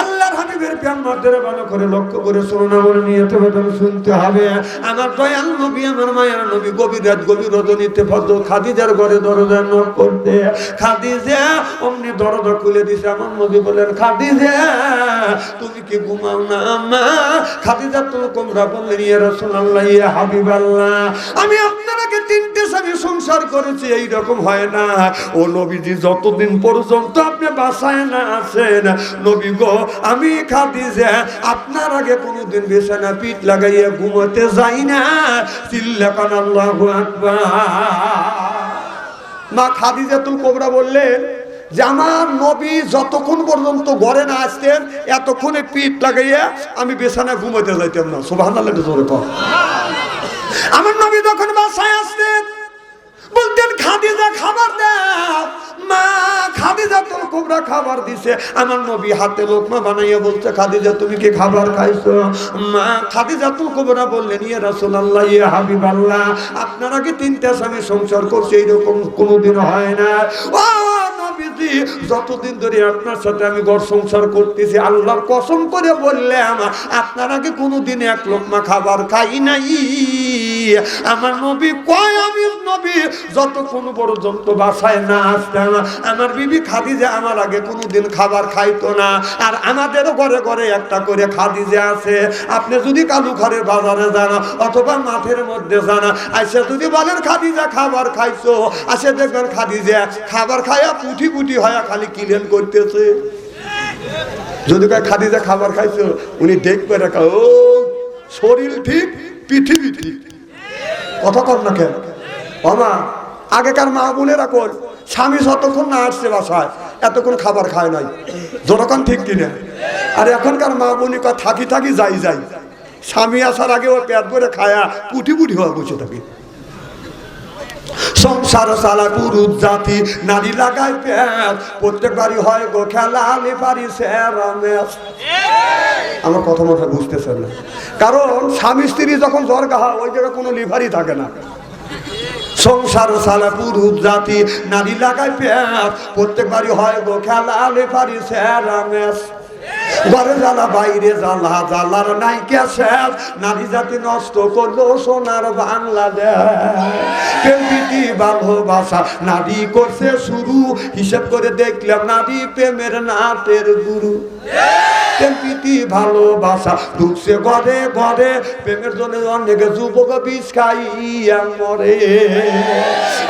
আল্লাহর হাবিবের প্রেমদের ভালো করে লক্ষ্য করে শুনুন, আমার নিয়তে বেদন শুনতে হবে। আমার দয়াল নবী, আমার মায়ের নবী গভীর রাত গভীর রজনীতে ফজর খাদিজার ঘরে দরজা নক করতে, খাদিজা অমনি দরজা খুলে দিছে। আমার নবী বলেন, খাদিজা তুমি কি ঘুমাও না? মা খাদিজা তো কোমরা বললেন, ইয়া রাসূলুল্লাহ, ইয়া হাবিবাল্লাহ, আমি আপনার আগে 3টে স্বামী সংসার করেছি, এই রকম হয় না। ও নবীজি, যতদিন পর্যন্ত আপনি বাসায় না আছেন, নবী গো, আমি খাদিজা আপনার আগে কোনোদিন বিছানা পিঠ লাগাইয়া ঘুমাতে যাই না। চিল্লাকান আল্লাহু আকবার। মা খাদিজাতুল কুবরা বললেন যে আমার নবী যতক্ষণ পর্যন্ত ঘরে না আসতেন, এতক্ষণে পিঠ লাগাইয়া আমি বিছানা ঘুমাতে যাইতাম না। সুবহানাল্লাহ। জোরে কর। আমার নবী যখন বাসায় আসতেন, বলতেন, খাদিজা খাবার দাও। মা খাদিজাতুল কোবরা খাবার দিছে। আমার নবী হাতে লোকমা বানাইয়া বলছে, খাদিজা তুমি কি খাবার খাইছো? মা খাদিজাতুল কুবরা বললেন, ইয়া রাসূলুল্লাহ, ইয়া হাবিবাল্লাহ, আপনার আগে 3টা স্বামী সংসার করছে, এরকম কোনোদিন হয় না। ও নবীজি, যতদিন ধরে আপনার সাথে আমি ঘর সংসার করতেছি, আল্লাহর কসম করে বললাম আপনার আগে কোনোদিন এক লোকমা খাবার খাই নাই। আমার নবী কয়, আমি নবী যতক্ষণ পর্যন্ত বাসায় না আসতাম আমার বিবি খাদিজা আমার আগে কোনোদিন খাবার খাইতো না। আর আমাদেরও ঘরে ঘরে একটা করে খাদিজা আছে। আপনি যদি কালুঘরের বাজারে যান অথবা মাঠের মধ্যে যান, আসে যদি বলেন খাদিজা খাবার খাইছো, আসে দেখবেন খাদিজা খাবার খায়া পুঠি পুঠি হয়া খালি কিলেন করতেছে। যদি কয় খাদিজা খাবার খাইছো, উনি দেখবে রাখা, ও শরীর ঠিক পৃথিবী ঠিক। কথা কর না কেন মামা? আগেকার মা বোনেরা কর স্বামী যতক্ষণ না আসছে বাসায় এতক্ষণ খাবার খায় নাই, যতক্ষণ ঠিক কিনা। আর এখনকার মা বোনই কয় থাকি থাকি যাই যাই, স্বামী আসার আগে ও পেট ভরে খায়া পুটি পুটি হওয়া বসে থাকে। সংসার সালা পুরুষ জাতি, নারী লাগায় পেট, প্রত্যেক বাড়ি হয় গো খেলা, পারি সেরামেশ। আমার কথা মাথা বুঝতেছেন না? কারণ স্বামী স্ত্রী যখন জ্বর গাহা ওই জায়গায় কোনো লিভারই থাকে না। সংসার সালা পুরুষ জাতি, নারী লাগায় পেট, প্রত্যেক বাড়ি হয় গো খেলা, পারি সেরামেশ। ঘরে জ্বালা বাইরে জ্বালা, জ্বালার নাই শেষ, নারী জাতি নষ্ট করলো সোনার বাংলাদেশ। প্রেমপ্রীতি ভালোবাসা নারী করছে শুরু, হিসেব করে দেখলাম নারী প্রেমের নাটের গুরু। প্রেমপ্রীতি ভালোবাসা ঢুকছে ঘরে ঘরে, প্রেমের জন্য অনেক যুবক বিষ খাইয়া মরে।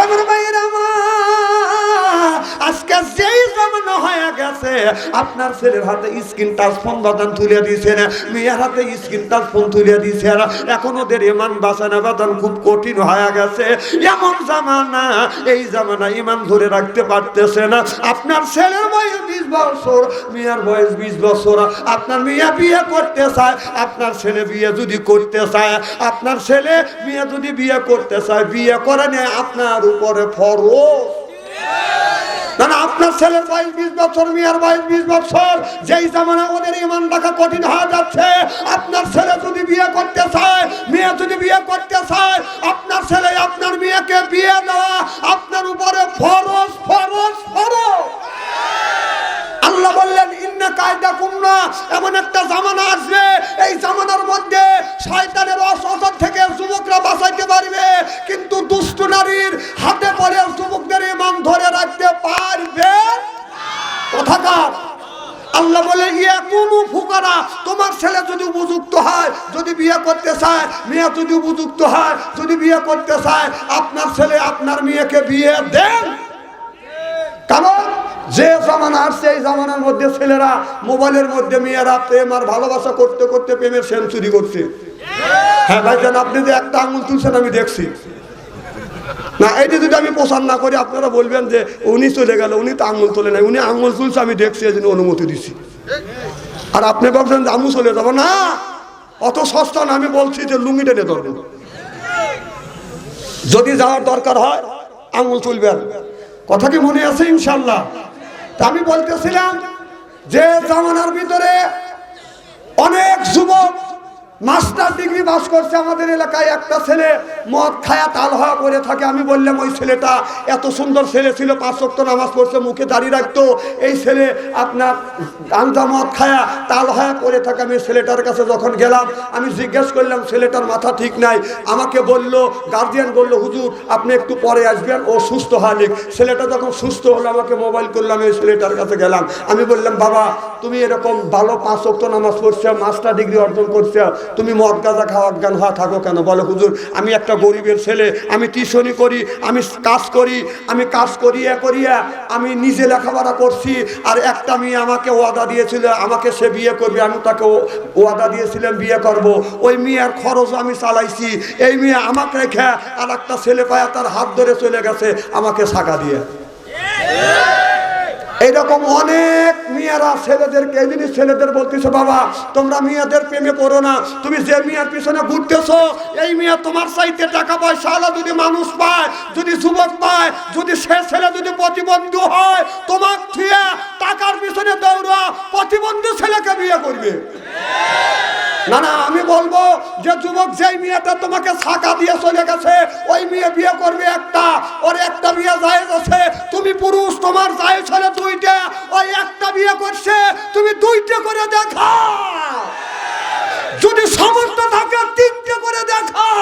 আমার ভাইয়ের আজকে যেই জামানা হয়ে গেছে, আপনার ছেলের হাতে স্ক্রিন টাচ ফোন বাদান তুলে দিয়েছেন, মেয়ের হাতে স্ক্রিন টাচ ফোন তুলে দিয়েছেন। এখন ওদের ইমান বাঁচানো বাদান খুব কঠিন হয়ে গেছে। এমন জামানা, এই জামানা ইমান ধরে রাখতে পারতেছে না। আপনার ছেলের বয়স 20 বছর, মেয়ের বয়স 20 বছর। আপনার মেয়ে বিয়ে করতে চায়, আপনার ছেলে বিয়ে যদি করতে চায়, আপনার ছেলে মেয়ে যদি বিয়ে করতে চায়, বিয়ে করে নেয় আপনার উপরে ফরজ। না না, আপনার ছেলের বয়স 20 বছর, মেয়ের বয়স 20 বছর। যেই জামানা ওদের ইমান রাখা কঠিন হয়ে যাচ্ছে, আপনার ছেলে যদি বিয়ে করতে চায়, মেয়ে যদি বিয়ে করতে চায়, আপনার ছেলে আপনার মেয়েকে বিয়ে দেওয়া আপনার উপরে ফরজ ফরজ ফরজ। আল্লাহ বললেন, ইন্না কায়দা কুন্না, এমন একটা জামানা আসবে, এই জামানার মধ্যে শয়তানের অসৎ থেকে যুবকরা বাঁচাইতে পারবে, কিন্তু দুষ্ট নারীর হাতে পড়ে যুবকদের ঈমান ধরে রাখতে পারবে কোথাকার? আল্লাহ বলে, ইয়া কুনু ফুকারা, তোমার ছেলে যদি উপযুক্ত হয়, যদি বিয়ে করতে চায়, মেয়ে যদি উপযুক্ত হয়, যদি বিয়ে করতে চায়, আপনার ছেলে আপনার মেয়েকে বিয়ে দেন। কারণ যে জামানা আসছে, এই জামানার মধ্যে ছেলেরা মোবাইলের মধ্যে মেয়েরা প্রেম আর ভালোবাসা করতে করতে প্রেমের সেঞ্চুরি করছে। হ্যাঁ ভাইজান, আপনি যে একটা আঙুল তুলছেন আমি দেখছি না, এইটা যদি আমি প্রচার না করি আপনারা বলবেন যে উনি চলে গেল, উনি তো আঙুল তোলে নাই, উনি আঙুল তুলছে আমি দেখছি, এই জন্য অনুমতি দিচ্ছি। আর আপনি ভাবছেন যে আমি চলে যাবো না, অত সস্তা না। আমি বলছি যে লুঙ্গি টেনে ধরবেন, যদি যাওয়ার দরকার হয় আঙুল তুলবেন। কথা কি মনে আছে? ইনশাল্লাহ। তা আমি বলতেছিলাম যে জামানার ভিতরে অনেক যুবক মাস্টার ডিগ্রি পাস করছে। আমাদের এলাকায় একটা ছেলে মদ খায়া তাল হওয়া করে থাকে। আমি বললাম, ওই ছেলেটা এত সুন্দর ছেলে ছিল, 5 ওয়াক্ত নামাজ পড়ছে, মুখে দাঁড়িয়ে রাখতো, এই ছেলে আপনার গাঁজা মদ খায়া তাল হওয়া করে থাকে। আমি ছেলেটার কাছে যখন গেলাম, আমি জিজ্ঞেস করলাম ছেলেটার মাথা ঠিক নাই। আমাকে বলল, গার্জিয়ান বলল, হুজুর আপনি একটু পরে আসবেন, ও সুস্থ হয়নি। ছেলেটা যখন সুস্থ হলো আমাকে মোবাইল করলাম, এই ছেলেটার কাছে গেলাম। আমি বললাম, বাবা তুমি এরকম ভালো 5 ওয়াক্ত নামাজ পড়ছে, মাস্টার ডিগ্রি অর্জন করছে, তুমি মদ গাঁজা খাওয়া অজ্ঞান হওয়া থাকো কেন? বলে, হুজুর আমি একটা গরিবের ছেলে, আমি টিউশনি করি, আমি কাজ করি, আমি কাজ করিয়া করিয়া আমি নিজে লেখাপড়া করছি। আর একটা মেয়ে আমাকে ওয়াদা দিয়েছিল, আমাকে সে বিয়ে করবে, আমি তাকে ওয়াদা দিয়েছিলাম বিয়ে করব। ওই মেয়ের খরচ আমি চালাইছি, এই মেয়ে আমাকে রেখে আর একটা ছেলে পায়া তার হাত ধরে চলে গেছে আমাকে ছাকা দিয়ে। এইরকম অনেক মেয়েরা ছেলেদেরকে, এই জিনিস ছেলেদের বলতেছে, বাবা তোমরা মেয়েদের প্রেমে পড়ো না, তুমি যে মেয়ের পিছনে ঘুরতেছো এই মেয়ে তোমার চাইতে টাকা পয়সা আলা যদি মানুষ পায়, যদি যুবক পায়, যদি সে ছেলে যদি প্রতিবন্ধী হয়, তোমার থুয়ে প্রতিবন্ধী ছেলেকে বিয়ে করবে? না না, আমি বলবো যে যুবক, যেই মেয়েটা তোমাকে ছাকা দিয়ে চলে গেছে ওই মেয়ে বিয়ে করবে একটা, ওর একটা বিয়ে জায়েজ আছে। তুমি পুরুষ, তোমার জায়েজ হলে দুইটা, ওই একটা বিয়ে করছে, তুমি দুইটা করে দেখাও। যদি সামর্থ্য থাকে তিনটে করে দেখাও,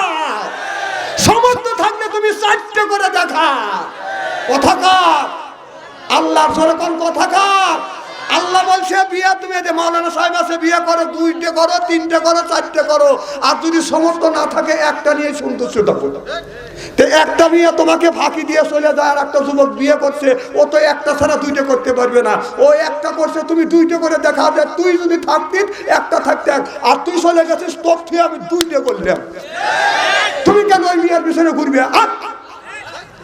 সামর্থ্য থাকলে তুমি চারটে করে দেখাও। কথাকার আল্লাহর জোরে কোন কথাকার? আল্লাহ বলছে বিয়ে তুমি মাওলানা সাহেব আছে, বিয়ে করো, দুইটে করো, তিনটে করো, চারটে করো, আর যদি সমর্থ না থাকে একটা নিয়ে সন্তুষ্ট থাকো। তো একটা বিয়ে তোমাকে ফাঁকি দিয়ে চলে যায়, আর একটা যুবক বিয়ে করছে, ও তো একটা ছাড়া দুইটা করতে পারবে না, ও একটা করছে, তুমি দুইটা করে দেখা যায়। তুই যদি থাকতিস একটা থাকতে, আর তুই চলে গেছিস, তোর থেকে আমি দুইটা করলাম, তুমি কেন ওই বিয়ের পিছনে ঘুরবে?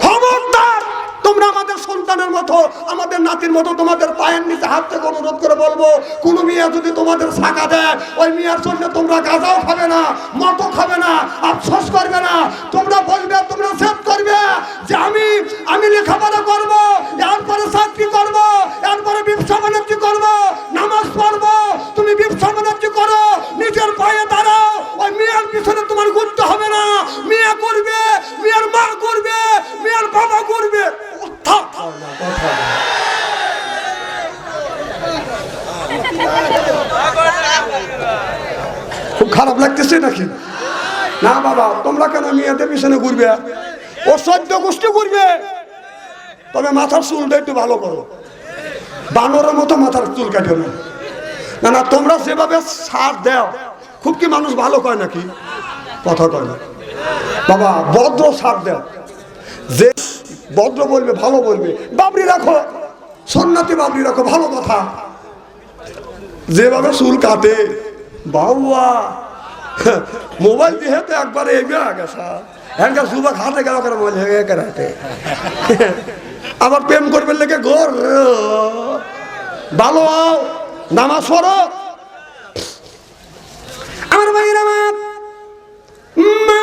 খবরদার, তোমরা আমাদের সন্তানের মতো, আমাদের নাতির মতো তোমাদের পায়ের নিচে হাত থেকে অনুরোধ করে বলবো, কোন মেয়ে যদি তোমাদের ছাকা দেয়, ওই মেয়ের জন্য তোমরা গাঁজাও খাবে না, মতো খাবে না, আফসোস করবে না। তোমরা বলবে, তোমরা সেট করবে যে আমি লেখাপড়া করবো, এরপরে চাকরি করবো, এরপরে ব্যবসা বাণিজ্য করবো, নামাজ পড়বো। তুমি ব্যবসা বাণিজ্য করো, নিজের পায়ে দাঁড়াও, ওই মেয়ের পিছনে তোমার ঘুরতে হবে না। মেয়ে করবে, মেয়ের মা করবে, মেয়ের বাবা করবে। খুব খারাপ লাগতেছে নাকি? না বাবা, তোমরা কেন মেয়েদের পিছনে ঘুরবে? ও 14 গোষ্ঠী ঘুরবে, তবে মাথার চুলটা একটু ভালো করো, বানরের মতো মাথার চুল কাটিও না। না না, তোমরা যেভাবে ছাড় দাও, খুব কি মানুষ ভালো কয় নাকি? কথা কয় না বাবা, ভদ্র ছাড় দাও, যে ভদ্র বলবে, ভালো বলবে, বাবরি রাখো, সন্ন্যাতি বাবরি রাখো, ভালো কথা। যেভাবে চুল কাটে বাবা, মোবাইল দিয়ে তো একবারে এগিয়ে গেছে, এখানকার যুবক হাতে গেল করে মোবাইল হাতে, আবার প্রেম করবে লেগে ঘর ভালো নামাজ পড়ো। আমার ভাইয়ের আমার মা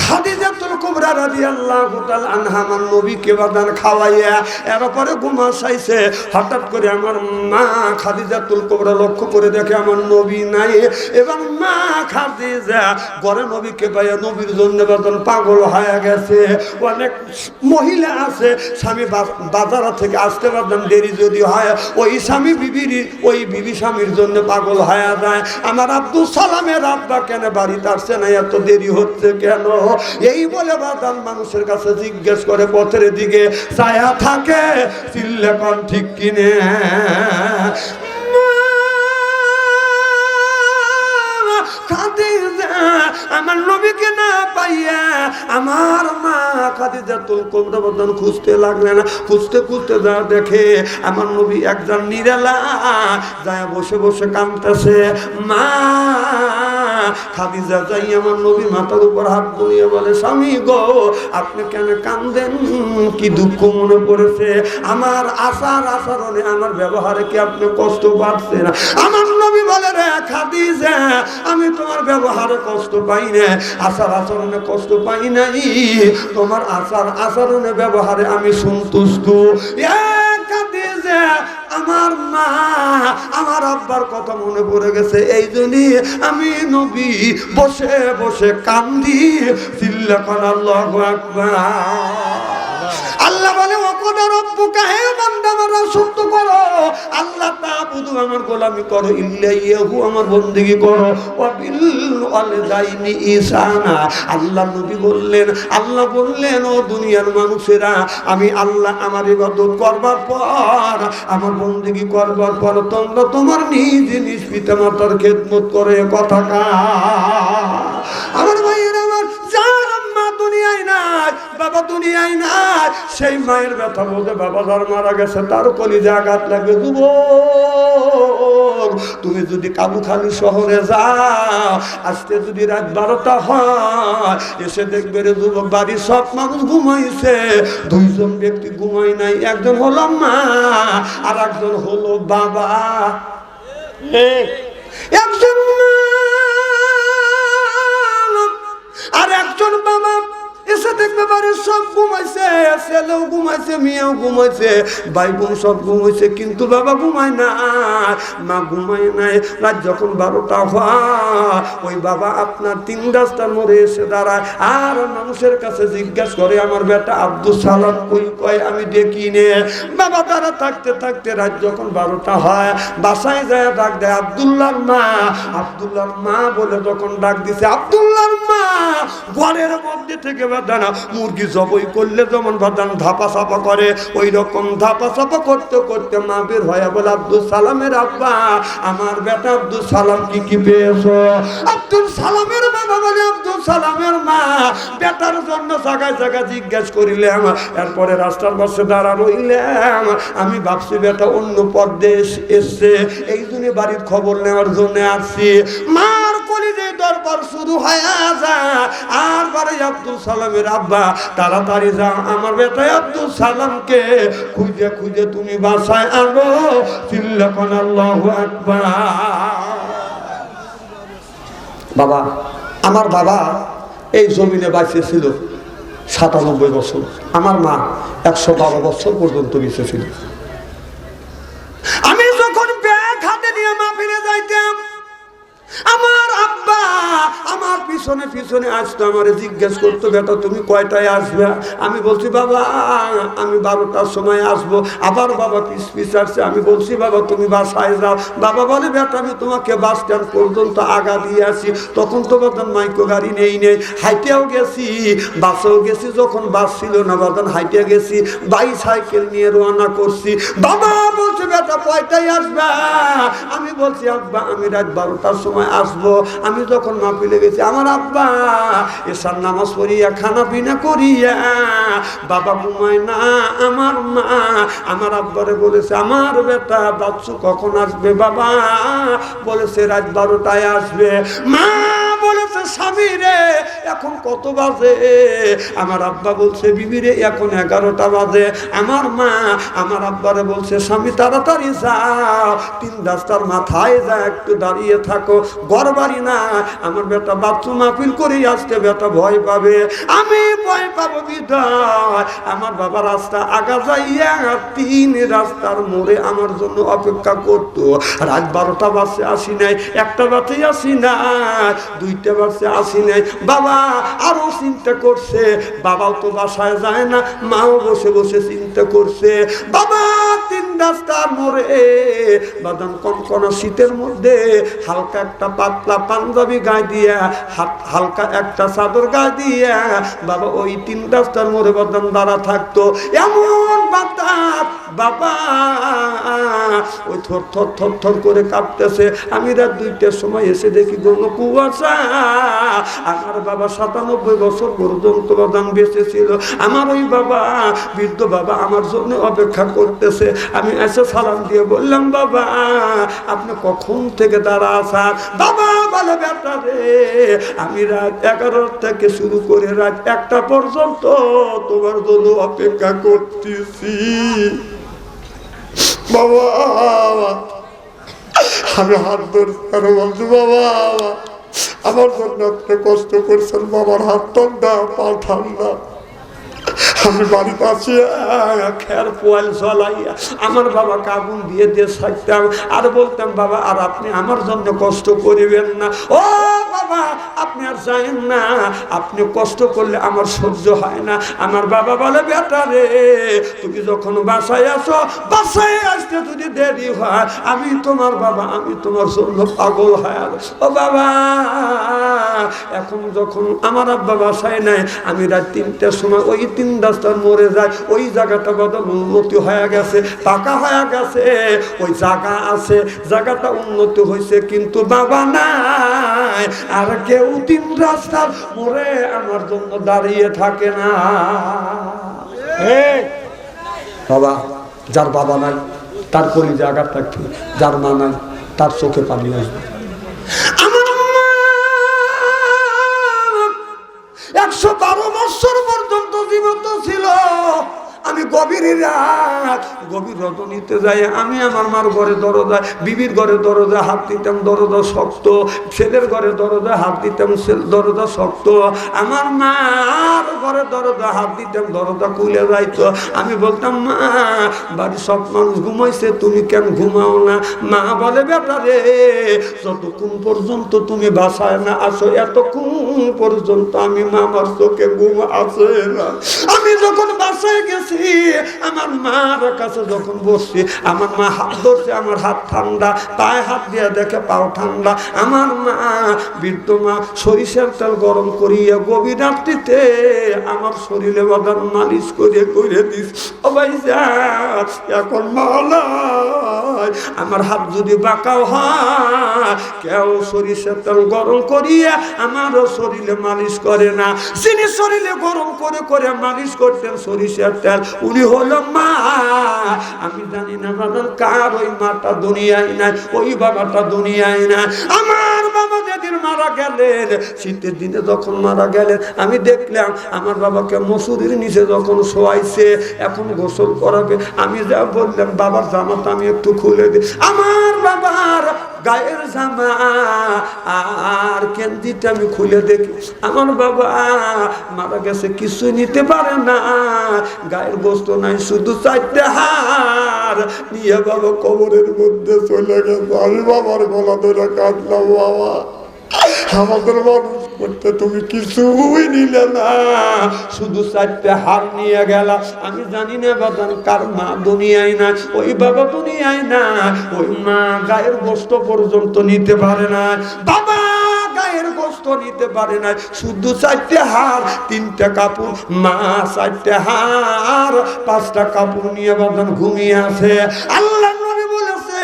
খাদিজাতুল কুবরা রাদিয়াল্লাহু তাআলা আনহা আমার নবীকে বাদান খাওয়াইয়া এরপরে ঘুমা চাইছে। হঠাৎ করে আমার মা খাদিজাতুল কুবরা লক্ষ্য করে দেখে আমার নবী নাই, এবং মা খাদিজা ঘরে নবীকে পাইয়া নবীর জন্য বাদান পাগল হয়ে গেছে। অনেক মহিলা আছে, স্বামী বাজার থেকে আসতে বাদান দেরি যদি হয়, ওই স্বামী বিবির, ওই বিবি স্বামীর জন্য পাগল হয়ে যায়। আমার আব্দুল সালামের আব্বা কেন বাড়িতে আসছে না, এত দেরি হচ্ছে কেন? এই বলে বাদান মানুষের কাছে জিজ্ঞেস করে, পথের দিকে ছায়া থাকে, চিল্লে কোন ঠিক কিনে? আমার নবীকে না পাইয়া আমার মা খাদিজাতুল কুবরা বাদান খুঁজতে লাগলেন। খুঁজতে খুঁজতে যা দেখে আমার নবী একজন নিরালা যায় বসে বসে কাঁদতেছে। মা খাদিজা যাই আমার নবী মাথার উপর হাত বুলিয়ে বলে, স্বামী গো, আপনি কেন কাঁদেন? কি দুঃখ মনে পড়েছে? আমার আচরণে, আমার ব্যবহারে কি আপনি কষ্ট পাচ্ছেন? আমার নবী বলে, রে খাদিজা, আমি তোমার ব্যবহারে কষ্ট পাই না, আচরণে কষ্ট পাই নাই, তোমার আচরণে ব্যবহারে আমি সন্তুষ্ট। আমার মা, আমার আব্বার কথা মনে পড়ে গেছে, এই জন্যই আমি নবী বসে বসে কান্দি। চিল্লা কোন আল্লাহু আকবার। আল্লাহ বলে, ওয়াকুনা রাব্বুকা, হে বান্দা আমার সত্য করো, আল্লাহ তা'বুদু, আমার গোলামি করো, ইল্লাহু, আমার বন্দেগী করো, ওয়া বিল ওয়ালিদাইনি ইহসানা। আল্লাহ নবী বললেন, আল্লাহ বললেন, ও দুনিয়ার মানুষেরা, আমি আল্লাহ আমার ইবাদত করবার পর, আমার বন্দেগী করবার পর তোমরা তোমার নিজ নিজ পিতামাতার খেদমত করে। কথা কা আমার ভাইয়েরা, আমার যার মা দুনিয়ায় নাই, বাবা দুনিয়ায় নাই, সেই মায়ের ব্যথা বলতে, বাবা যার মারা গেছে তার কলিজা আঘাত লাগে। যুবক, তুমি যদি কাবুখালী শহরে যাও, আজকে যদি রাত 12টা হয়, এসে দেখবে রে যুবক, বাড়ির সব মানুষ ঘুমাইছে, দুইজন ব্যক্তি ঘুমাই নাই, একজন হলো মা আর একজন হলো বাবা। একজন মা আর একজন বাবা, এসে দেখবে বাড়ির সব ঘুমাইছে, ছেলেও ঘুমাইছে, মেয়েও ঘুমাইছে, ভাই বোন সব ঘুমাইছে, কিন্তু বাবা ঘুমায় না, মা ঘুমায় নাই। রাত যখন 12টা হয়, ওই বাবা আপনার 3 রাস্তার মোড়ে এসে দাঁড়ায়, আর মানুষের কাছে জিজ্ঞাসা করে আমার বেটা আব্দুল সালাম কই? কয় আমি দেখি নে। বাবা তারা থাকতে থাকতে রাত যখন 12টা হয়, বাসায় যায় ডাক দেয় আব্দুল্লাহর মা। আব্দুল্লাহর মা বলে যখন ডাক দিছে, আব্দুল্লাহর মা ঘরের মধ্যে থেকে বাদানা মুরগি জবাই করলে যেমন বাদান ধাপা চাপা করে, ওই রকম ধাপা চাপা করতে করতে মা বের হয়ে বলে আব্দুল সালামের আব্বা, আমার বেটা আব্দুল সালাম কি পেয়েছো? আব্দুল সালামের বাবা বলে আব্দুল সালামের মা বেটার জন্য জায়গায় জায়গায় জিজ্ঞেস করিলাম, এরপরে রাস্তার পাশে দাঁড়া রইলাম। আমি ভাবছি বেটা অন্য পরদেশ এসছে, এই জন্য বাড়ির খবর নেওয়ার জন্য আসছি। মার কলিজে দরবার শুরু হয়ে যায়, আর বারে আব্দুল সালামের আব্বা তাড়াতাড়ি যা, আমার বেটা আব্দুল সালামকে খুঁজে খুঁজে তুমি বাসায় আনো, চিল্লাখন আল্লাহু আকবার। বাবা, আমার বাবা এই জমিনে বাইসে ছিল 97 বছর, আমার মা 112 বছর পর্যন্ত বেঁচে ছিল। আমি যখন ব্যাগ হাতে নিয়ে মাহফিলে যাইতাম, আমার আব্বা আমার পিছনে পিছনে আসতো, আমারে জিজ্ঞেস করতো বেটা তুমি কয়টায় আসবে? আমি বলছি বাবা আমি 12টার সময় আসবো। আবার বাবা পিছ পিছ আসছে, আমি বলছি বাবা তুমি বাসায় যাও। বাবা বলে বেটা আমি তোমাকে বাস স্ট্যান্ড পর্যন্ত আগা দিয়ে আসি। তখন তো বাদান মাইক্রো গাড়ি নেই, হাইটেও গেছি, বাসেও গেছি, যখন বাস ছিল না বাদান হাইটে গেছি, বাইসাইকেল নিয়ে রওনা করছি। বাবা বলছে বেটা কয়টায় আসবে? আমি বলছি আব্বা আমি রাত 12টার সময় আসবো। আমি যখন মাহফিলে গেছি, আমার আব্বা এসার নামাজ পড়িয়া খানা পিনা করিয়া বাবা ঘুমায় না। আমার মা আমার আব্বারে বলেছে আমার বেটা বাচ্চু কখন আসবে? বাবা বলেছে রাত 12টায় আসবে। মা বলেছে স্বামী রে এখন কত বাজে? আমার আব্বা বলছে বিবি রে এখন 11টা বাজে। আমার মা আমার আব্বারে বলছে স্বামী তাড়াতাড়ি যাও, 3 রাস্তার মাথায় যা একটু দাঁড়িয়ে থাকো, ঘর বাড়ি না, আমার বেটা বাচ্চু মাহফিল করে আসতে বেটা ভয় পাবে। আমি ভয় পাবো বিদায় আমার বাবা রাস্তা আগা যাইয়া 3 রাস্তার মোড়ে আমার জন্য অপেক্ষা করতো। রাত 12টা বাজে আসি নাই, 1টা বাজে আসি নাই, 2টা বাজে আসি নাই। বাবা আরো চিন্তা করছে, বাবাও তো বাসায় যায় না, মাও বসে বসে চিন্তা করছে। বাবা 3 রাস্তার মোড়ে বাদাম কনকনা শীতের মধ্যে হালকা একটা পাতলা পাঞ্জাবি গায়ে দিয়া, হালকা একটা চাদর গায়ে দিয়া বাবা ওই 3 রাস্তার মোড়ে বাদাম দাঁড়া থাকতো। এমন বাতাস বাবা ওই থর থর থর থর করে কাঁপতেছে। আমি রাত 2টার সময় এসে দেখি ঘন কুয়াশা। আমার বাবা 97 বছর পর্যন্ত বাদাম বেঁচে ছিল। আমার ওই বাবা বৃদ্ধ বাবা আমার জন্য অপেক্ষা করতেছে। আমি এসে সালাম দিয়ে বললাম বাবা আপনি কখন থেকে দাঁড়া আছেন? বাবা বলে বেটা রে আমি রাত 11 থেকে শুরু করে রাত 1টা পর্যন্ত তোমার জন্য অপেক্ষা করতেছি। বাবা আমি হাত ধরছি আর বলছি বাবা আমার জন্য আপনি কষ্ট করছেন, বাবার হাত ঠান্ডা পা ঠান্ডা। আমি বাড়িতে আছি খের পোয়াল জ্বলাইয়া আমার বাবাকে আগুন দিয়ে দিয়ে থাকতাম আর বলতাম বাবা আর আপনি আমার জন্য কষ্ট করিবেন না। ও বাবা আপনি আর যায়েন না, আপনি কষ্ট করলে আমার সহ্য হয় না। আমার বাবা বলে বেটা রে তুমি যখন বাসায় আসো, বাসায় আসতে যদি দেরি হয় আমি তোমার বাবা আমি তোমার জন্য পাগল হয়। ও বাবা এখন যখন আমার আব্বা বাসায় নাই, আমি রাত 3টার সময় ওই 3 রাস্তার মোড়ে যাই, ওই জায়গাটা বদল উন্নতি হয়ে গেছে, পাকা হয়ে গেছে, ওই জায়গা আছে, জায়গাটা উন্নতি হয়েছে, কিন্তু বাবা নাই। আর কেউ 3 রাস্তার মোড়ে আমার জন্য দাঁড়িয়ে থাকে না। বাবা যার বাবা নাই তার কলিজা আঘাত থাকবে, যার মা নাই তার চোখে পানি আসবে। 112 বছর পর্যন্ত জীবিত ছিল। আমি গভীর রাত গভীর রজনীতে যাই, আমি আমার মার ঘরে দরজায়, বিবির ঘরে দরজায় হাত দিতাম, দরজা শক্ত, ছেলের ঘরে দরজায় হাত দিতাম, দরজা শক্ত, আমার মার ঘরে দরজা হাত দিতাম, দরজা খুলে যাইতো। আমি বলতাম, মা বাড়ির সব মানুষ ঘুমাইছে, তুমি কেন ঘুমাও না? মা বলে, বেটা রে, যতক্ষণ পর্যন্ত তুমি বাসায় না আসো এতক্ষণ পর্যন্ত আমি মামার চোখে ঘুম আসে না। আমি যখন বাসায় গেছি, আমার মার কাছে যখন বসছি, আমার মা হাত ধরছে, আমার হাত ঠান্ডা, পায়ে হাত দিয়ে দেখে পাও ঠান্ডা। আমার মা, বৃদ্ধ মা, সরিষার তেল গরম করিয়া গভীর রাত্রিতে আমার শরীরে বাদান মালিশ করে করে দিস। ও ভাই যা, এখন মাওলা আমার হাত যদি বাঁকাও হয়, কেউ সরিষার তেল গরম করিয়া আমারও শরীরে মালিশ করে না। যিনি শরীরে গরম করে করে মালিশ করতেন সরিষার তেল, উনি হলো মা। আমি জানি না বাবা কার ওই মাটা দুনিয়ায় নাই, ওই বাবাটা দুনিয়ায় নাই। আমার বাবা যেদিন মারা গেলেন, শীতের দিনে যখন মারা গেলেন, আমি দেখলাম আমার বাবাকে মসুরির নিচে যখন শোয়াইছে, এখন গোসল করাবে। আমি যা বললাম, বাবার জামাটা আমি একটু খুলে দিই। আমার বাবার গায়ের জামা আর কেন্দিটা আমি খুলে দেখি, আমার বাবা মারা গেছে, কিছু নিতে পারে না, গায়ের গোস্ত নাই, শুধু 4টে হাড় নিয়ে বাবা কবরের মধ্যে চলে গেছে। আমি বাবার গলা ধরে কাঁদলাম, বাবা আমাদের মানুষ করতে তুমি কিছুই নিলে না, শুধু 4টে হাড় নিয়ে গেলা। আমি জানি না বাদান কার মা দুনিয়ায় না, ওই বাবা দুনিয়ায় না, ওই মা গায়ের গোস্ত পর্যন্ত নিতে পারে না, বাবা গায়ের গোস্ত নিতে পারে না, শুধু 4টে হাড়, 3টে কাপড়। মা 4টে হাড় 5টা কাপড় নিয়ে বাদান ঘুমিয়ে আছে। আল্লাহ নবী বলেছে,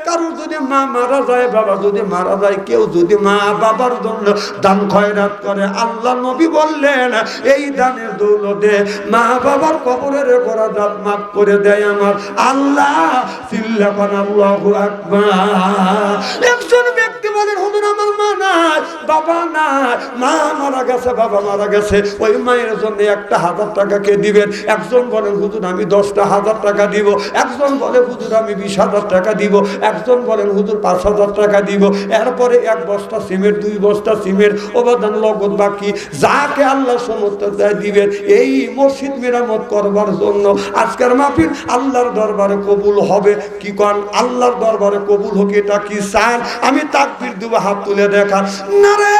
কারো যদি মা মারা যায়, বাবা যদি মারা যায়, কেউ যদি মা বাবার জন্য দান খয়রাত করে, আল্লাহ নবী বললেন এই দানের দৌলতে মা বাবার কবরের গোড়া দাঁত মাফ করে দেয় আমার আল্লাহ। চিল্লাপান আল্লাহু আকবার। একজন ব্যক্তি বলেন, হুজুর আমার মা নাই, বাবা নাই, মা মারা গেছে, বাবা মারা গেছে, ওই মায়ের জন্য 1,000 টাকা কে দিবেন? একজন বলেন, হুজুর আমি 10,000 টাকা দিব। একজন বলে, হুজুর আমি 20,000 টাকা দিব। একজন বলেন, হুজুর 5,000 টাকা দিব। এরপরে 1 বস্তা সিমেন্ট, 2 বস্তা সিমেন্ট, অবদান নগদ বাকি, যাকে আল্লাহ সমর্থ দেয় দিবেন এই মসজিদ মেরামত করবার জন্য। আজকের মাহফিল আল্লাহর দরবারে কবুল হবে কি কোন? আল্লাহর দরবারে কবুল হোক, এটা কি চান? আমি তাকবীর দেব, হাত তুলে দেখান, নারে